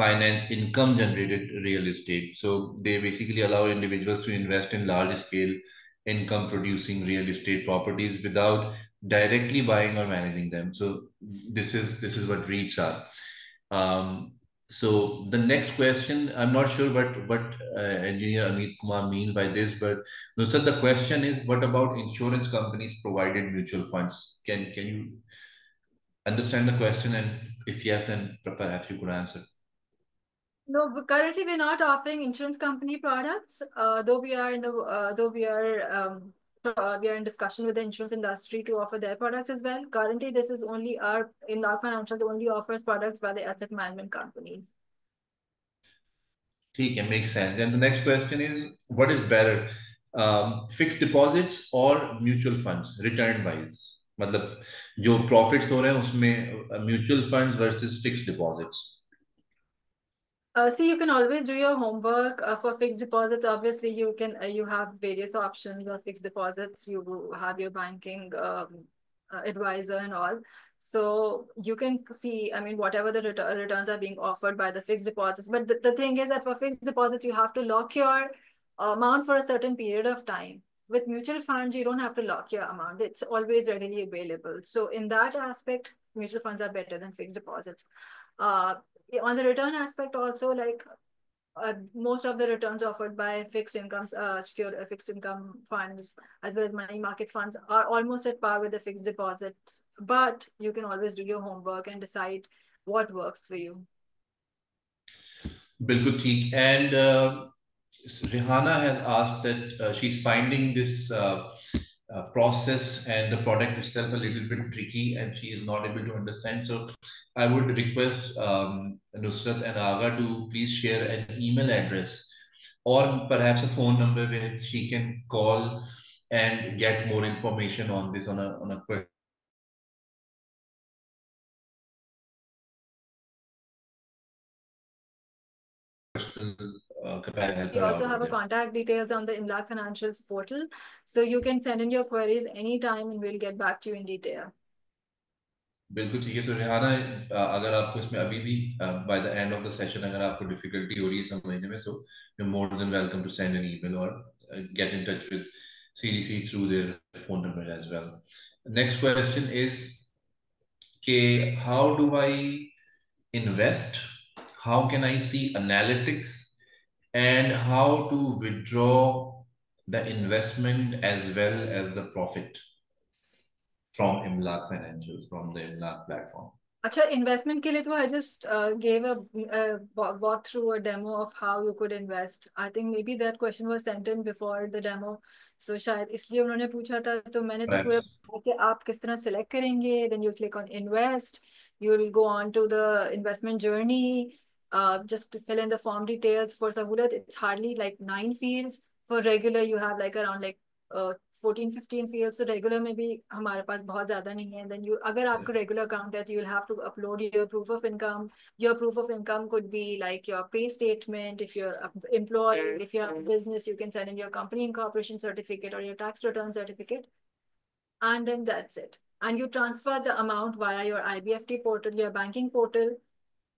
finance income generated real estate. So they basically allow individuals to invest in large scale income producing real estate properties without directly buying or managing them. So this is what REITs are. So the next question, I'm not sure what engineer Amit Kumar mean by this, but Nusrat, the question is, what about insurance companies provided mutual funds? Can you understand the question? And if yes, then perhaps you could answer. No, but currently we're not offering insurance company products. Though we are in discussion with the insurance industry to offer their products as well. Currently, this is only our Imlaq Financial only offers products by the asset management companies. ठीक है, makes sense. And the next question is, what is better, fixed deposits or mutual funds return wise? मतलब जो profits हो रहे हैं उसमें mutual funds versus fixed deposits. See, you can always do your homework for fixed deposits. Obviously, you have various options of fixed deposits. You have your banking advisor and all. So you can see, I mean, whatever the returns are being offered by the fixed deposits. But the thing is that for fixed deposits, you have to lock your amount for a certain period of time. With mutual funds, you don't have to lock your amount. It's always readily available. So in that aspect, mutual funds are better than fixed deposits. On the return aspect also, like most of the returns offered by fixed income funds as well as money market funds are almost at par with the fixed deposits, but you can always do your homework and decide what works for you. बिल्कुल ठीक. And Rihanna has asked that she's finding this process and the product itself a little bit tricky, and she is not able to understand. So I would request Nusrat and Aga to please share an email address or perhaps a phone number where she can call and get more information on this on a We also have a contact details on the Imlaq Financials portal, so you can send in your queries anytime and we'll get back to you in detail. बिल्कुल ठीक है. तो Rihanna, अगर आपको इसमें अभी भी by the end of the session अगर आपको difficulty हो रही है समझने में, so you're more than welcome to send an email or get in touch with CDC through their phone number as well. Next question is, okay, how do I invest? How can I see analytics? And how to withdraw the investment as well as the profit from Imlaq Financials, from the Imlaq platform? Acha, investment ke liye to I just gave a walk through a demo of how you could invest. I think maybe that question was sent in before the demo, so शायद इसलिए उन्होंने पूछा था. तो मैंने तो पूरा कि आप किस तरह select करेंगे. Then you click on invest. You will go on to the investment journey. Just to fill in the form details. For Sahulat, it's hardly like 9 fields. For regular, you have like around like 14-15 fields. So regular में भी हमारे पास बहुत ज़्यादा नहीं है. Then you, अगर आपका regular account है, तो you'll have to upload your proof of income. Your proof of income could be like your pay statement. If you're employed, if you have a business, you can send in your company incorporation certificate or your tax return certificate. And then that's it. And you transfer the amount via your IBFT portal, your banking portal.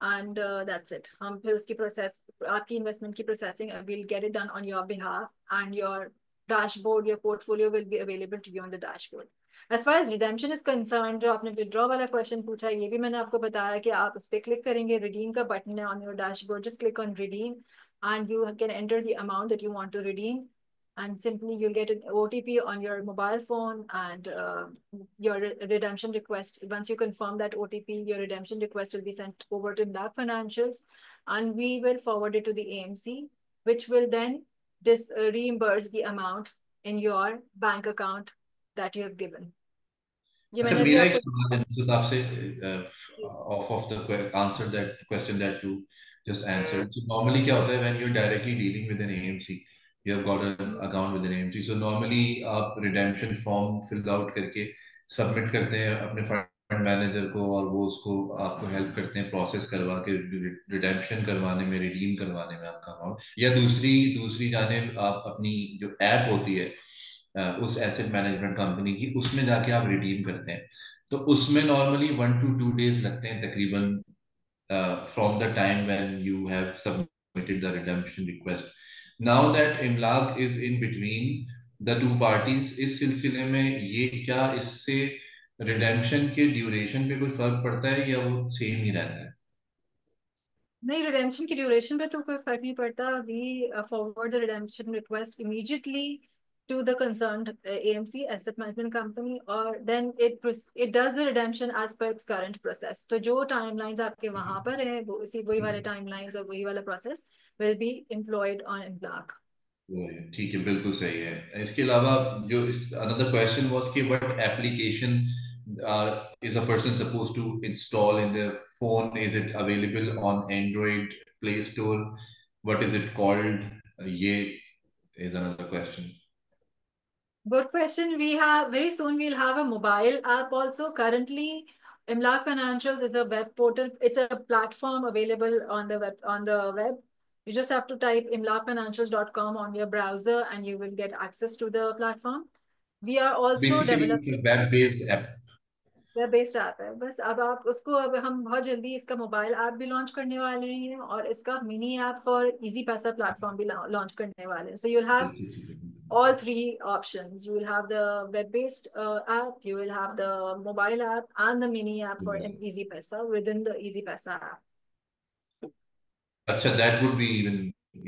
And that's it. हम फिर उसकी process, आपकी investment की processing, we'll get it done on your behalf, and your dashboard, your portfolio will be available to you on the dashboard. As far as redemption is concerned, जो आपने withdraw वाला question पूछा, ये भी मैंने आपको बताया कि आप उस पर click करेंगे, redeem का button है on your dashboard, just click on redeem and you can enter the amount that you want to redeem, and simply you'll get an OTP on your mobile phone, and your redemption request, once you confirm that OTP, your redemption request will be sent over to Black Financials, and we will forward it to the AMC, which will then reimburse the amount in your bank account that you have given. ये अच्छा, मैंने अभी मेरा एक आपको सवाल है नुसरत आपसे, of the answer that question that you just answered. So normally क्या होता है when you are directly dealing with an AMC, you have got an account with an AMC, so normally आप रिडेम्पशन फॉर्म फिल आउट करके submit करते हैं अपने fund manager को, और वो उसको आपको हेल्प करते हैं प्रोसेस करवा के रिडेम्पशन करवाने में, रिडीम करवाने में आपका अकाउंट, या दूसरी दूसरी जानिब आप अपनी जो ऐप होती है उस एसेट मैनेजमेंट कंपनी की, उसमें जाके आप रिडीम करते हैं, तो उसमें नॉर्मली 1 to 2 days लगते हैं तकरीबन from the time when you have submitted the redemption request. Now that इमलाक is in between the two parties, इस सिलसिले में ये क्या इससे रिडेम्पशन के ड्यूरेशन पे कोई फर्क पड़ता है या वो सेम ही रहता है? नहीं, रिडेम्पशन की ड्यूरेशन पे तो कोई फर्क नहीं पड़ता. We forward the redemption request immediately to the concerned AMC asset management company, or then it does the redemption as per its current process. तो जो timelines आपके वहां पर है वो वही वाले timelines और वही वाला process will be employed on Imlaq. ठीक है, बिल्कुल सही है. इसके अलावा जो अनदर क्वेश्चन वाज कि what application is a person supposed to install in their phone? Is it available on Android Play Store? What is it called? ये is another question. Good question. We have very soon we'll have a mobile app also. Currently, Imlaq Financials is a web portal. It's a platform available on the web. You just have to type imlaqfinancials.com on your browser and you will get access to the platform. We are also Basically, developing it's a web-based app. Web based app है. बस अब आप उसको, अब हम बहुत जल्दी इसका मोबाइल ऐप भी लॉन्च करने वाले हैं और इसका मिनी ऐप फॉर इजी पैसा प्लेटफॉर्म भी लॉन्च करने वाले हैं. So you will have all three options. You will have the web-based app, you will have the mobile app, and the mini app for Easy Paisa within the Easy Paisa app. Acha, that would be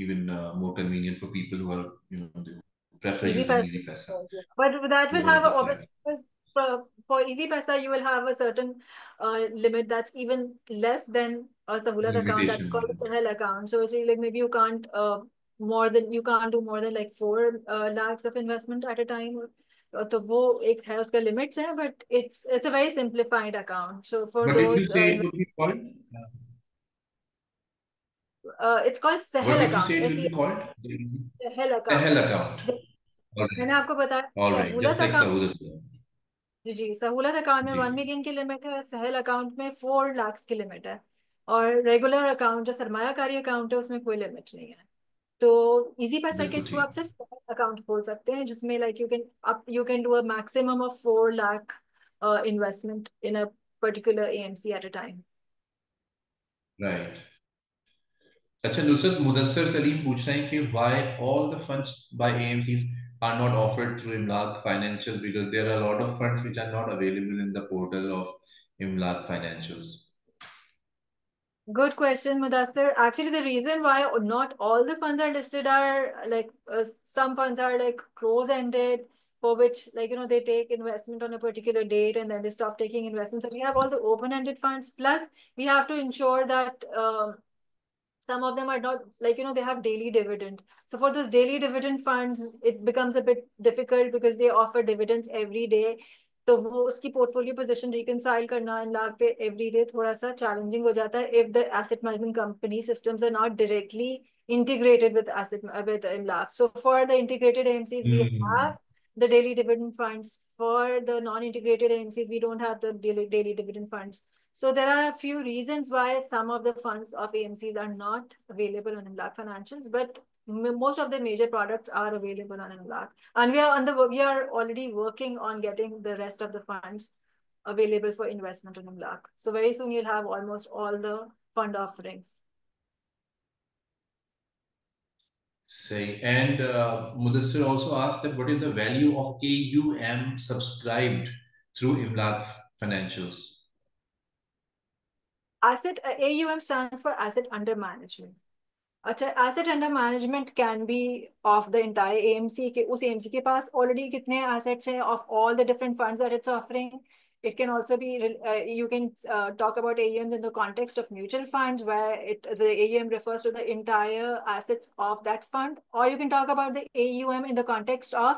even more convenient for people who are, they prefer Easy using Paisa. Easy Paisa But that will over have the obviously, for Easy Paisa you will have a certain limit that's even less than a Sahulat account, that's called a limitation. Sahel account. So it's like maybe you can't do more than like 4 lakhs of investment at a time. तो वो एक है, उसका limits है, but it's a very simplified account. So for But if you those say it would be called, it's called what Sahel did you account, say it will be SEL, called? Sahel Sahel account. account. All मैंने right. आपको बताया All right. सहूलत Just like account. Sahudat. जी जी, सहूलत account में जी 1 million की limit है, सहल account में 4 lakhs की लिमिट है, और रेगुलर अकाउंट जो सरमायाकारी अकाउंट है उसमें कोई लिमिट नहीं है. तो इजी पैसा के बिल्कुल थ्रू आप ठीक. सिर्फ सहल अकाउंट खोल सकते हैं जिसमें like you can do a maximum of 4 lakh investment in a particular AMC at a time. Right. अच्छा नुसरत, मुदस्सर सलीम पूछ रहे हैं कि why all the funds by AMCs are not offered through Imlaq Financial, because there are a lot of funds which are not available in the portal of Imlaq Financials. Good question, Mudassir. Actually, the reason why not all the funds are listed are like some funds are like close-ended, for which they take investment on a particular date and then they stop taking investment. So we have all the open-ended funds. Plus, we have to ensure that some of them are not they have daily dividend. So for those daily dividend funds, it becomes a bit difficult because they offer dividends every day. तो वो उसकी portfolio position reconcile करना इन लाख पे every day थोड़ा सा challenging हो जाता है if the asset management company systems are not directly integrated with Imlaq. So for the integrated AMCs, we have the daily dividend funds. For the non-integrated AMCs, we don't have the daily dividend funds. So there are a few reasons why some of the funds of AMCs are not available on Imlaq Financials, but most of the major products are available on Imlaq. And we are already working on getting the rest of the funds available for investment on Imlaq. So very soon you'll have almost all the fund offerings. Say, and Mudassir also asked that what is the value of AUM subscribed through Imlaq Financials? Asset AUM stands for asset under management. अच्छा, asset under management can be of the entire AMC के उस AMC के पास already कितने assets हैं of all the different funds that it's offering. It can also be you can talk about AUMs in the context of mutual funds where the AUM refers to the entire assets of that fund, or you can talk about the AUM in the context of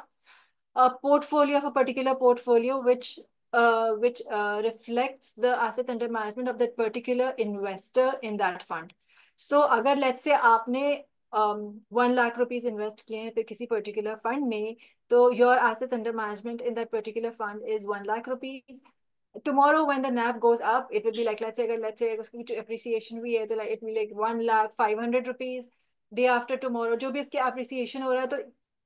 a portfolio of a particular portfolio which reflects the assets under management of that particular investor in that fund. So अगर let's say आपने 1 lakh rupees invest किए हैं किसी particular fund में, तो your assets under management in that particular fund is 1 lakh rupees. Tomorrow when the NAV goes up, it will be like, let's say उसकी appreciation हुई है तो like it will be like 1,500,000 rupees. Day after tomorrow जो भी इसकी appreciation हो रहा है तो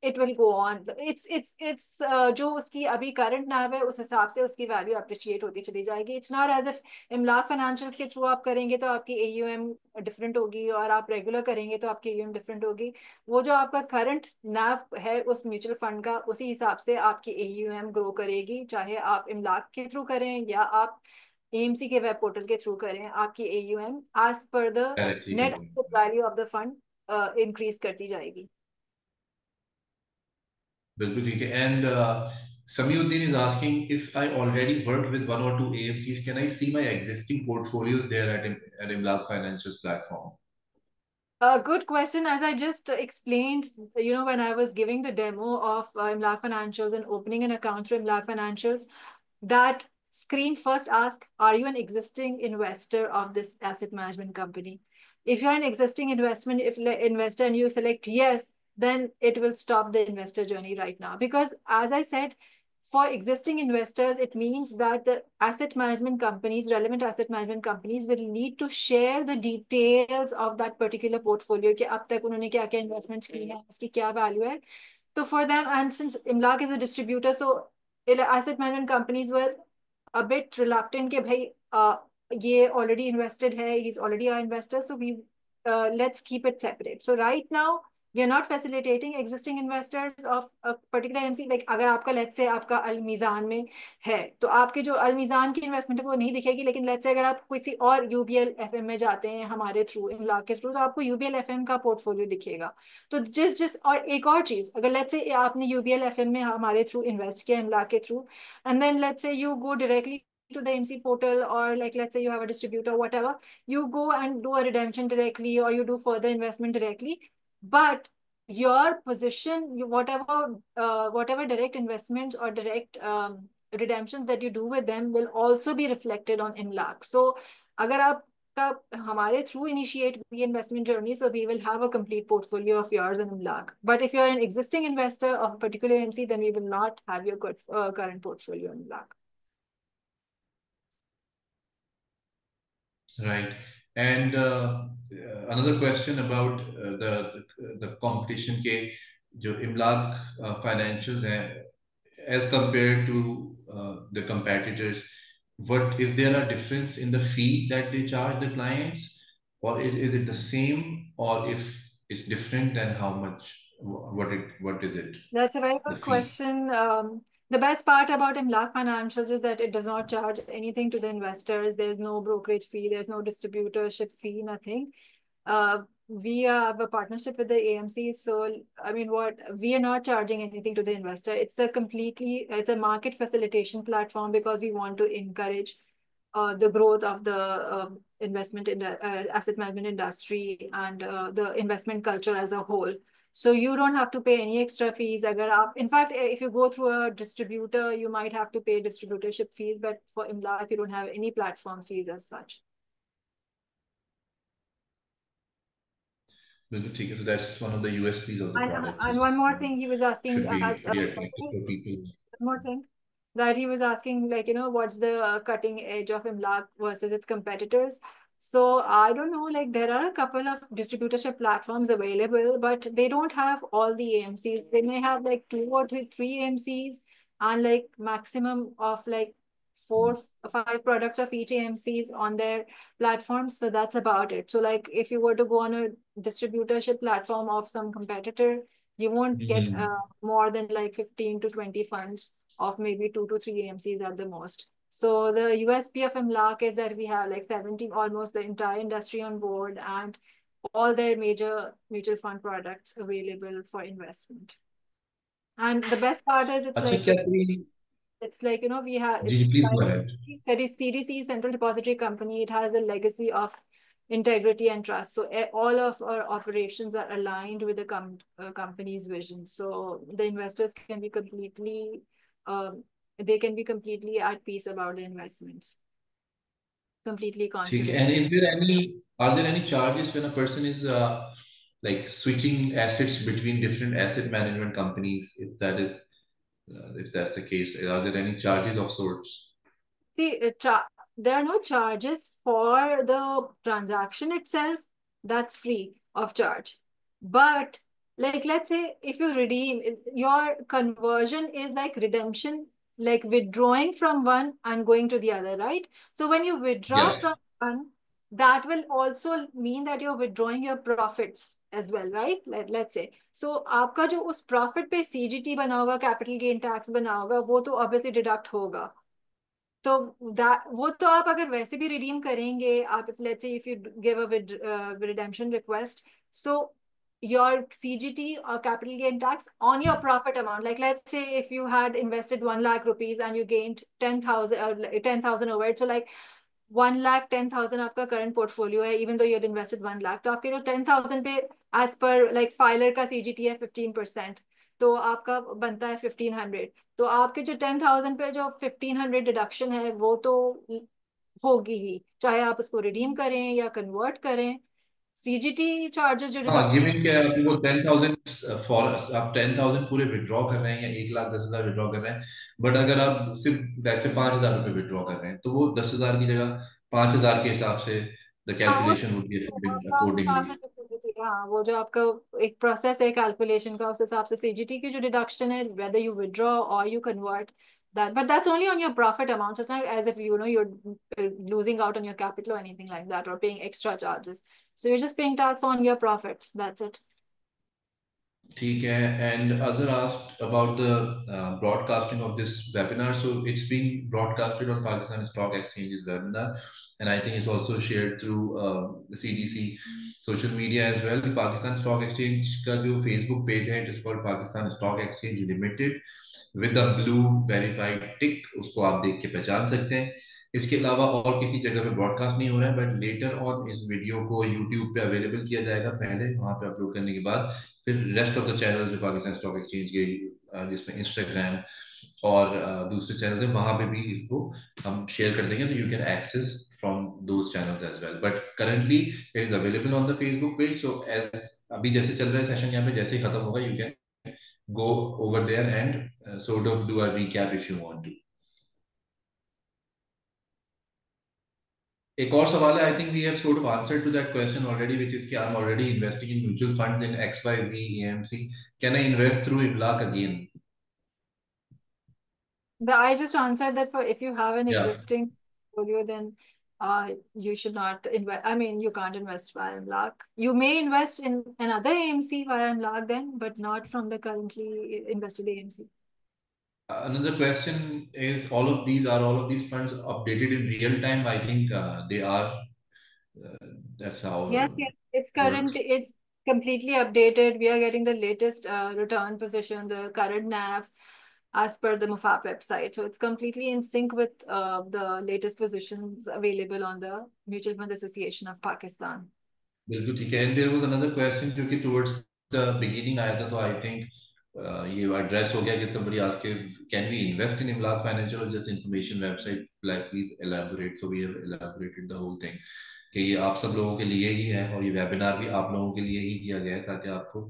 it will go on. It's जो उसकी अभी current NAV है उस हिसाब से उसकी value appreciate होती चली जाएगी. It's not as if इमलाक financials के through आप करेंगे तो आपकी AUM different होगी और आप regular करेंगे तो आपकी AUM different होगी. वो जो आपका current NAV है उस mutual fund का, उसी हिसाब से आपकी AUM grow करेगी, चाहे आप इमलाक के through करें या आप AMC के वेब पोर्टल के थ्रू करें. आपकी AUM as per the net asset value of the fund increase करती जाएगी. बिल्कुल ठीक है. And Samiuddin is asking if I already worked with 1 or 2 AMCs, can I see my existing portfolios there at Imlaq Financials platform? A good question. As I just explained, when I was giving the demo of Imlaq Financials and opening an account through Imlaq Financials, that screen first asks, are you an existing investor of this asset management company? If you're an existing investor and you select yes, then it will stop the investor journey right now. Because as I said, for existing investors, it means that the relevant asset management companies will need to share the details of that particular portfolio, कि अब तक उन्होंने क्या क्या investments की हैं, उसकी क्या value है. So for them, and since Imlaq is a distributor, so asset management companies were a bit reluctant कि भाई ये already invested है, he's already an investor, so let's keep it separate. So right now, we are not facilitating existing investors of a particular AMC. Like अगर आपका let's say आपका अल-मीज़ान में है तो आपके जो अल-मीज़ान की इन्वेस्टमेंट है वो नहीं दिखेगी, लेकिन let's say अगर आप किसी और UBL FM में जाते हैं हमारे थ्रू, इमलाक के थ्रू, तो आपको UBL FM का पोर्टफोलियो दिखेगा. तो जिस और एक और चीज, अगर let's say आपने UBL FM में हमारे थ्रू इन्वेस्ट किया इमलाक के through, and then let's say you go directly to the MC portal, or like let's say you have a distributor, whatever, you go and do a redemption directly or you do further investment directly, but your position, whatever direct investments or direct redemptions that you do with them will also be reflected on Imlaq. So अगर आप हमारे through initiate the investment journey, so we will have a complete portfolio of yours in Imlaq. But if you're an existing investor of a particular AMC, then we will not have your current portfolio in Imlaq. Right. And another question about the competition के जो Imlaq Financials हैं, as compared to the competitors, what is there a difference in the fee that they charge the clients, or is it the same, or if it's different, then how much? What is it? That's a very good question. The best part about Imlaq Financials is that it does not charge anything to the investors. There's no brokerage fee, there's no distributorship fee, nothing. We have a partnership with the AMC, so I mean, we are not charging anything to the investor. It's a market facilitation platform because we want to encourage the growth of the investment in the asset management industry and the investment culture as a whole. So you don't have to pay any extra fees. In fact, if you go through a distributor, you might have to pay distributorship fees, but for Imlaq, you don't have any platform fees as such. So that's one of the USPs of the product. And one more thing he was asking should be us. pretty attractive for people. One more thing that he was asking, like, what's the cutting edge of Imlaq versus its competitors? So I don't know, like there are a couple of distributorship platforms available, but they don't have all the AMCs. They may have like 2 or 3 AMCs and like maximum of like 4 or 5 products of each AMCs on their platforms. So that's about it. So like if you were to go on a distributorship platform of some competitor, you won't get more than like 15 to 20 funds of maybe 2 to 3 AMCs at the most. So the USP of MLAC is that we have like 70, almost the entire industry on board, and all their major mutual fund products available for investment. And the best part is it's अच्छा like क्या कोई we have, जी जी it's please go like ahead CDC, Central Depository Company. It has a legacy of integrity and trust. So all of our operations are aligned with the company's vision. So the investors can be completely, they can be completely at peace about the investments, completely ठीक है confident. and is there any are there any charges when a person is like switching assets between different asset management companies if that's the case are there any charges of sorts? See, there are no charges for the transaction itself. That's free of charge. But like, let's say if you redeem, your conversion is like redemption, like withdrawing from one and going to the other, right? So when you withdraw Yeah. from one, that will also mean that you're withdrawing your profits as well, right? Let's say. So आपका जो उस profit पे CGT बना होगा, capital gain tax बना होगा, वो तो obviously deduct होगा. तो वो तो आप अगर वैसे भी रिडीम करेंगे, आप let's say if you give a redemption request, so your CGT or capital gain tax on your profit amount. Like let's say if you had invested 1 lakh rupees and you gained 10,000 over it. So like 1,10,000 आपका current portfolio है, even though you had invested 1 lakh, तो आपके जो 10,000 पे as per like filer का CGT है 15%, तो आपका बनता है 1,500. तो आपके जो 10,000 पे जो 1,500 डिडक्शन है वो तो होगी ही, चाहे आप उसको रिडीम करें या कन्वर्ट करें. सीजीटी चार्जेस जो हाँ डिडक्ट, गिविंग क्या है आपको 10,000 फॉर आप 10,000 पूरे विड्रॉ कर रहे हैं या 1,10,000 विड्रॉ कर रहे हैं बट अगर आप सिर्फ वैसे 5,000 रुपए विड्रॉ कर रहे हैं तो वो 10,000 की जगह 5,000 के हिसाब से द हाँ उस कैलकुलेशन वुड बी हिसाब अकॉर्डिंगली. से हाँ, वो जो आपका एक प्रोसेस है कैलकुलेशन का, उस हिसाब से सीजीटी की जो डिडक्शन है, वेदर यू विड्रॉ और you convert that, but that's only on your profit amount. It's not as if you're losing out on your capital or anything like that, or paying extra charges. So you're just paying tax on your profits, that's it. ठीक है and Azhar asked about the broadcasting of this webinar. So it's being broadcasted on Pakistan Stock Exchange's webinar and I think it's also shared through the CDC social media as well. Pakistan Stock Exchange का जो Facebook page है, it is called Pakistan Stock Exchange Limited with a blue verified tick, उसको आप देख के पहचान सकते हैं. इसके अलावा और किसी जगह पे ब्रॉडकास्ट नहीं हो रहा है बट लेटर ऑन इस वीडियो को यूट्यूब पे अवेलेबल किया जाएगा, पहले वहां पे अपलोड करने के बाद फिर रेस्ट ऑफ द चैनल जो पाकिस्तान स्टॉक एक्सचेंज के जिसमें इंस्टाग्राम और दूसरे चैनल है वहां पे भी इसको हम शेयर कर देंगे, so you can access from those channels as well. But currently it is available on the Facebook page. So as अभी जैसे चल रहा है सेशन यहाँ पे, जैसे ही खत्म होगा you can go over there and sort of do a recap if you want to. एक और सवाल है, I think we have sort of answered to that question already, which is कि I'm already investing in mutual funds in XYZ AMC. Can I invest through IBLAC again? I just answered that. For if you have an Yeah. existing portfolio, then you should not invest. I mean, you can't invest via MLAC. You may invest in another AMC via MLAC then, but not from the currently invested AMC. Another question is, all of these funds updated in real time? I think they are. That's how Yes, it yes. It's works. it's completely updated. We are getting the latest return position, the current NAVs as per the MUFAP website. So it's completely in sync with the latest positions available on the Mutual Fund Association of Pakistan. बिल्कुल ठीक है. And there was another question जो कि towards the beginning आया था, तो I think ये address हो गया कि somebody asked can we invest in Imlaq Financial or just information website, like please elaborate. So we have elaborated the whole thing कि ये आप सब लोगों के लिए ही है और ये वेबिनार भी आप लोगों के लिए ही किया गया है ताकि आपको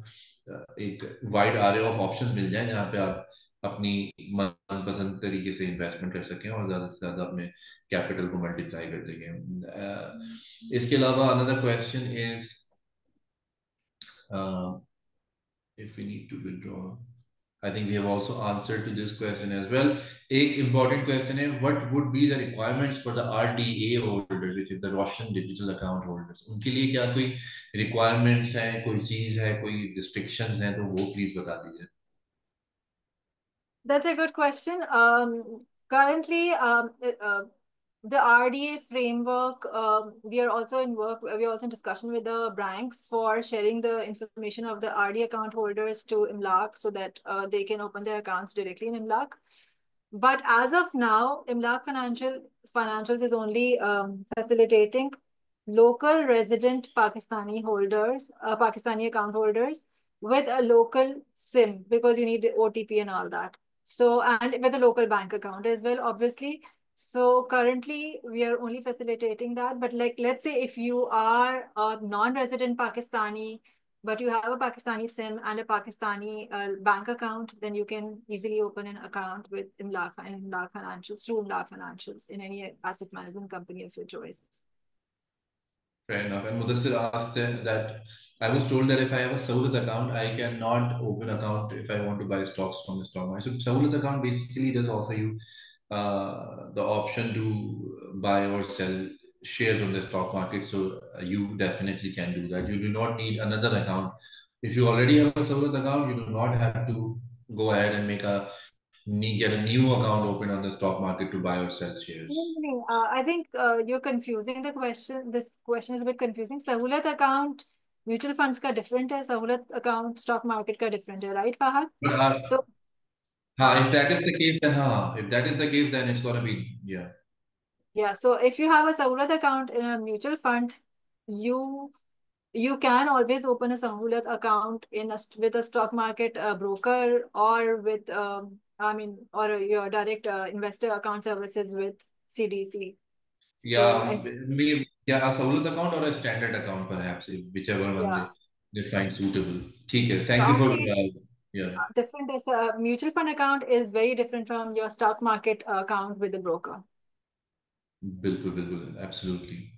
एक वाइड आरे ऑफ ऑप्शंस मिल जाए जहाँ पे आप अपनी मनपसंद तरीके से इन्वेस्टमेंट कर सकें और ज़्यादा से ज़्यादा अपने कैपिटल को मल्टीप्लाई कर सकें. इसके अलावा another question is if we need to withdraw. I think we have also answered to this question as well. एक important question है, what would be the requirements for the RDA holders, which is the Russian Digital Account holders? उनके लिए क्या कोई requirements हैं, कोई चीज है, कोई restrictions हैं, तो वो please बता दीजिए. That's a good question. Currently, the RDA framework, we are also in work, we are also in discussion with the banks for sharing the information of the RDA account holders to IMLAC so that they can open their accounts directly in IMLAC. But as of now, IMLAC Financials is only facilitating local resident Pakistani holders, Pakistani account holders with a local SIM because you need OTP and all that. So, and with a local bank account as well, obviously. So currently we are only facilitating that. But like, let's say if you are a non-resident Pakistani, but you have a Pakistani SIM and a Pakistani bank account, then you can easily open an account with IMLAC Financials, through IMLAC Financials in any asset management company of your choice. Fair enough. And Mudassir asked that I was told that if I have a Sahulat account, I cannot open account if I want to buy stocks from the stock market. So Sahulat account basically does offer you the option to buy or sell shares on the stock market. So you definitely can do that. You do not need another account. If you already have a Sahulat account, you do not have to go ahead and get a new account open on the stock market to buy or sell shares. I think you're confusing the question. This question is a bit confusing. Sahulat account mutual funds का different है, Sahulat account stock market का different है, right, Fahad? But, if that is the case, then it's gonna be, yeah. Yeah, so if you have a Sahulat account in a mutual fund, you can always open a Sahulat account with a stock market broker or with or your direct investor account services with CDC. So Maybe a Sahulat account or a standard account, perhaps, whichever one they find suitable. Okay, thank you for different as a mutual fund account is very different from your stock market account with the broker. Bilkul, absolutely.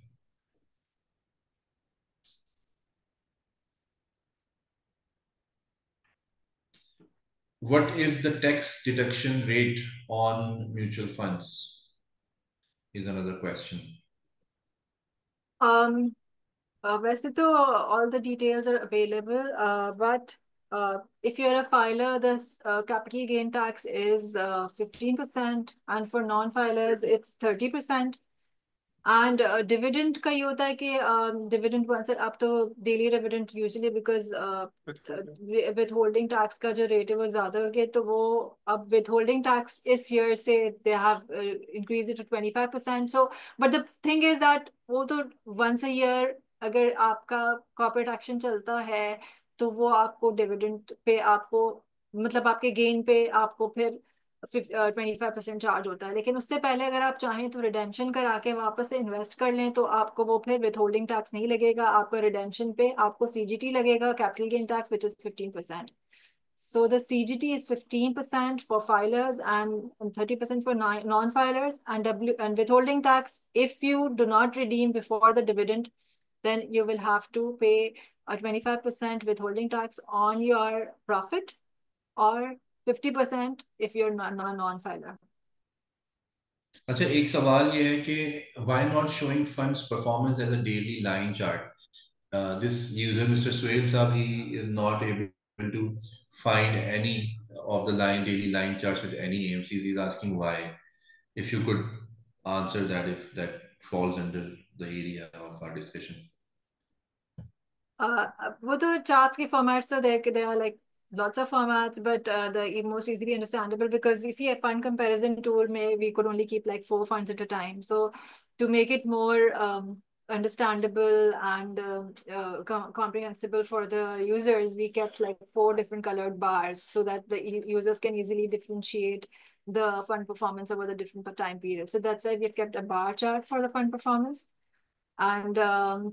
What is the tax deduction rate on mutual funds? Is another question. वैसे तो all the details are available, but if you're a filer, the capital gain tax is 15%, and for non-filers, it's 30%. And dividend का ये होता है कि dividend once up to daily dividend usually because withholding tax का जो rate है वो ज़्यादा हो गया तो वो अब withholding tax इस year से they have increased it to 25%. So but the thing is that वो तो once a year अगर आपका corporate action चलता है तो वो आपको dividend पे आपको मतलब आपके gain पे आपको फिर 25% चार्ज होता है लेकिन उससे पहले अगर आप चाहें तो रिडेम्पशन करा के वापस से इन्वेस्ट कर लें तो आपको वो फिर विथहोल्डिंग टैक्स नहीं लगेगा आपका रिडेम्पशन पे आपको सीजीटी लगेगा capital gain tax which is 15%. So the CGT is 15% for filers and 30% for non-filers and withholding tax. If you do not redeem before the dividend, then you will have to pay a 25% withholding tax on your profit or 50% if you're non-filer. अच्छा एक सवाल ये है कि why not showing funds performance as a daily line chart? This user Mr. Suhail Saab, he is not able to find any of the daily line charts with any AMCs. He's asking why. If you could answer that, if that falls under the area of our discussion. वो तो charts के formats so there are like lots of formats, but the most easily understandable because you see a fund comparison tool we could only keep like 4 funds at a time. So to make it more understandable and comprehensible for the users, we kept like 4 different colored bars so that the users can easily differentiate the fund performance over the different time periods. So that's why we've kept a bar chart for the fund performance. And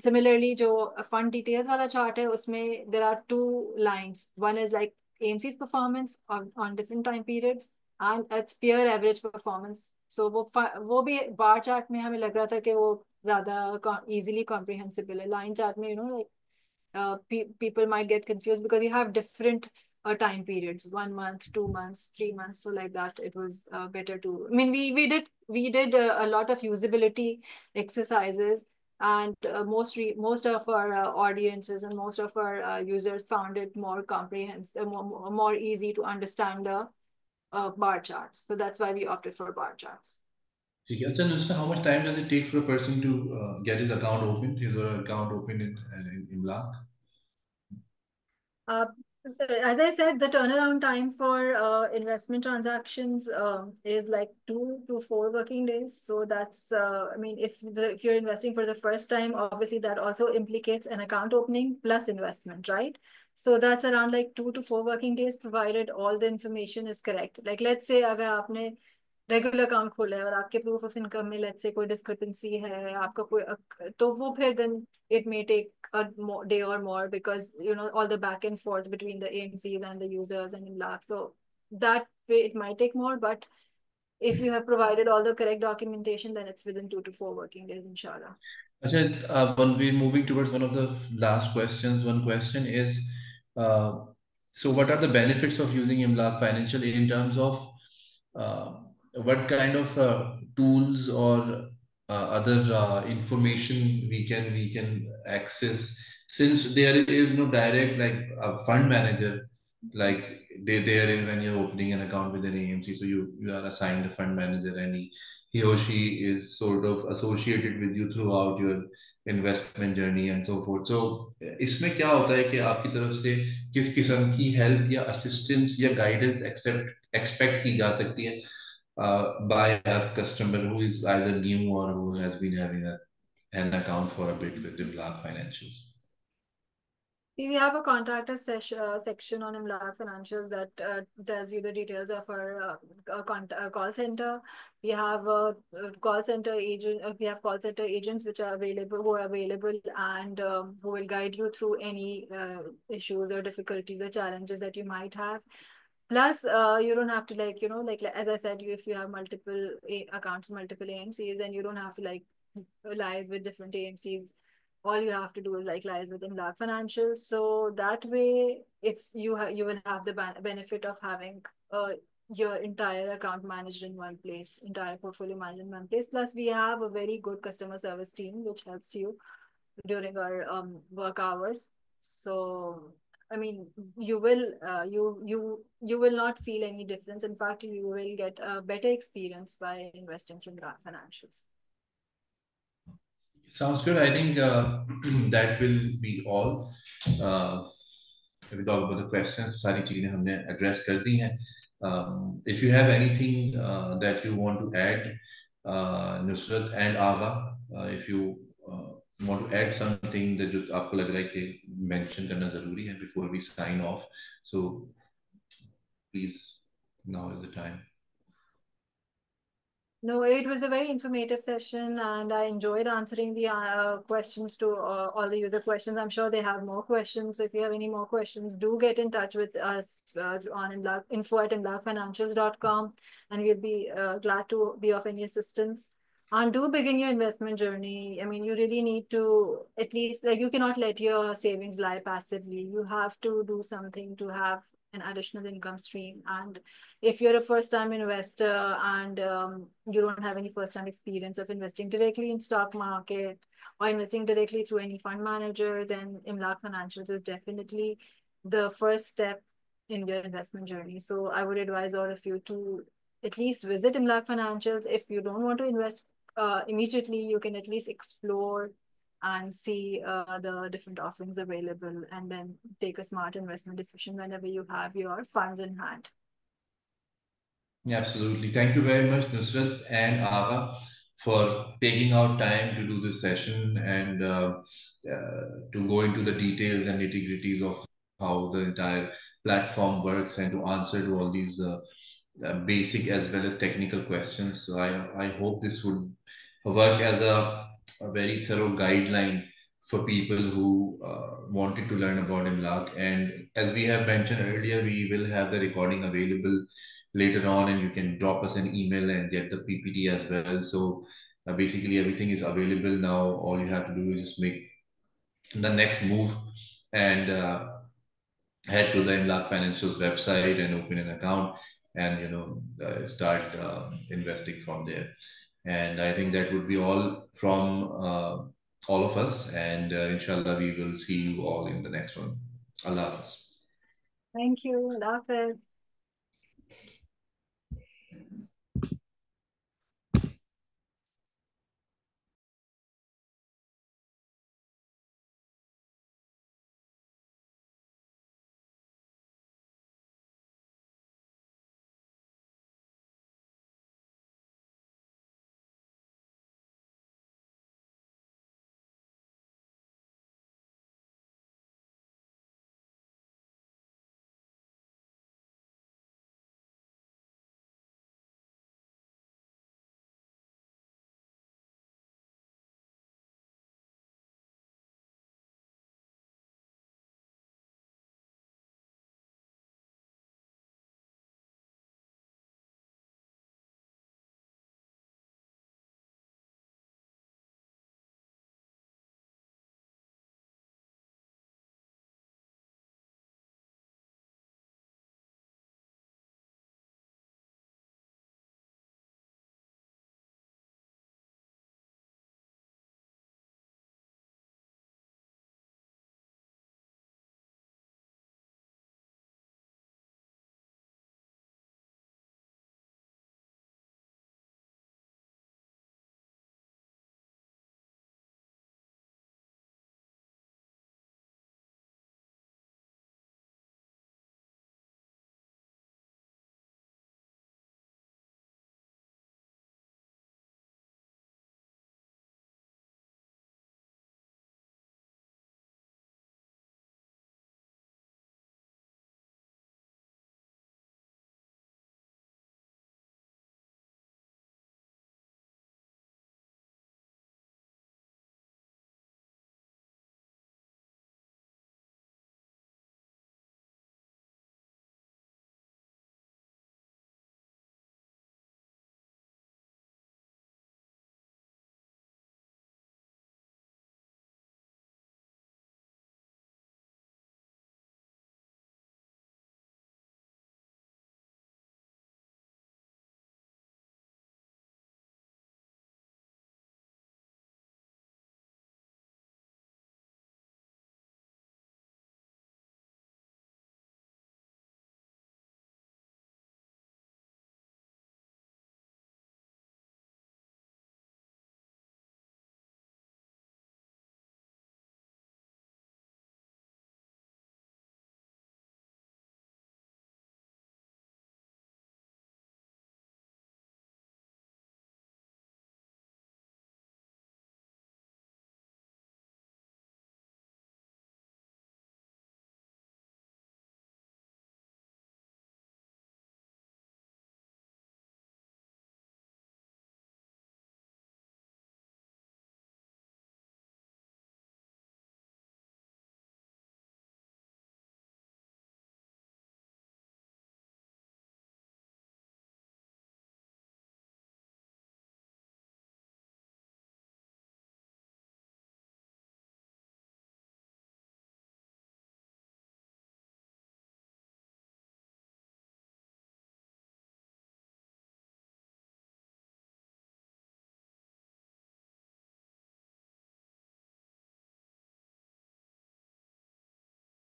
similarly, जो fund details वाला chart है, उसमें there are 2 lines. One is like AMC's performance on different time periods, and its peer average performance. So वो भी bar chart में हमें लग रहा था कि वो ज़्यादा easily comprehensible है. Line chart में, you know, like people might get confused because you have different time periods, 1 month, 2 months, 3 months. So like that, it was better to. I mean, we did a lot of usability exercises. And most of our audiences and most of our users found it more comprehensive, more easy to understand the bar charts. So that's why we opted for bar charts. Okay. Achha, Nusrat, how much time does it take for a person to get his account opened, his or her account opened in Imlaq? As I said, the turnaround time for investment transactions is like 2 to 4 working days. So that's, I mean, if you're investing for the first time, obviously that also implicates an account opening plus investment, right? So that's around like 2 to 4 working days, provided all the information is correct. Like let's say अगर आपने regular account खोला है और आपके proof of income में let's say कोई discrepancy है आपका कोई तो वो फिर then it may take a day or more because you know all the back and forth between the AMCs and the users and Imlaq. So that way it might take more, but if you have provided all the correct documentation, then it's within 2 to 4 working days, inshallah. Achha, when we're moving towards one of the last questions, one question is, so what are the benefits of using Imlaq Financial in terms of uh, what kind of tools or other information we can access, since there is no direct like a fund manager like there is when you're opening an account with an AMC, so you are assigned a fund manager and he or she is sort of associated with you throughout your investment journey and so forth. So इसमें क्या होता है कि आपकी तरफ से किस किस्म की हेल्प या असिस्टेंस या गाइडेंस एक्सपेक्ट की जा सकती है by a customer who is either new or who has been having an account for a bit with Imlaq Financials? We have a contact us section on Imlaq Financials that tells you the details of our call center. We have a call center agent. We have call center agents which are available and who will guide you through any issues or difficulties or challenges that you might have. Plus, you don't have to like as I said, if you have multiple accounts, multiple AMCs, and you don't have to like liaise with different AMCs. All you have to do is like liaise with Imlaq Financial. So that way, you will have the benefit of having your entire account managed in one place, entire portfolio managed in one place. Plus, we have a very good customer service team which helps you during our work hours. So I mean, you will not feel any difference. In fact, you will get a better experience by investing through Imlaq Financials. Sounds good. I think that will be all. If we talk about the questions, सारी चीजें हमने address कर दी हैं. If you have anything that you want to add, Nusrat and Agha, if you want to add something that जो आपको लग रहा है कि mention करना जरूरी है before we sign off, so please, now is the time. No, it was a very informative session and I enjoyed answering the questions to all the user questions. I'm sure they have more questions. So if you have any more questions, do get in touch with us on info@imlaqfinancials.com and we'll be glad to be of any assistance. And do begin your investment journey. I mean, you really need to at least, like, you cannot let your savings lie passively. You have to do something to have an additional income stream. And if you're a first-time investor and you don't have any first-time experience of investing directly in stock market or investing directly through any fund manager, then Imlaq Financials is definitely the first step in your investment journey. So I would advise all of you to at least visit Imlaq Financials. If you don't want to invest immediately, you can at least explore and see the different offerings available and then take a smart investment decision whenever you have your funds in hand. Yeah, absolutely. Thank you very much, Nusrat and Agha, for taking out time to do this session and to go into the details and nitty-gritties of how the entire platform works and to answer to all these basic as well as technical questions. So I hope this would work as a very thorough guideline for people who wanted to learn about Imlaq. And as we have mentioned earlier, we will have the recording available later on, and you can drop us an email and get the PPT as well. So basically everything is available now. All you have to do is just make the next move and head to the Imlaq Financials website and open an account and start investing from there. And I think that would be all from all of us, and inshallah we will see you all in the next one. Allah Hafiz. Thank you. Allah Hafiz.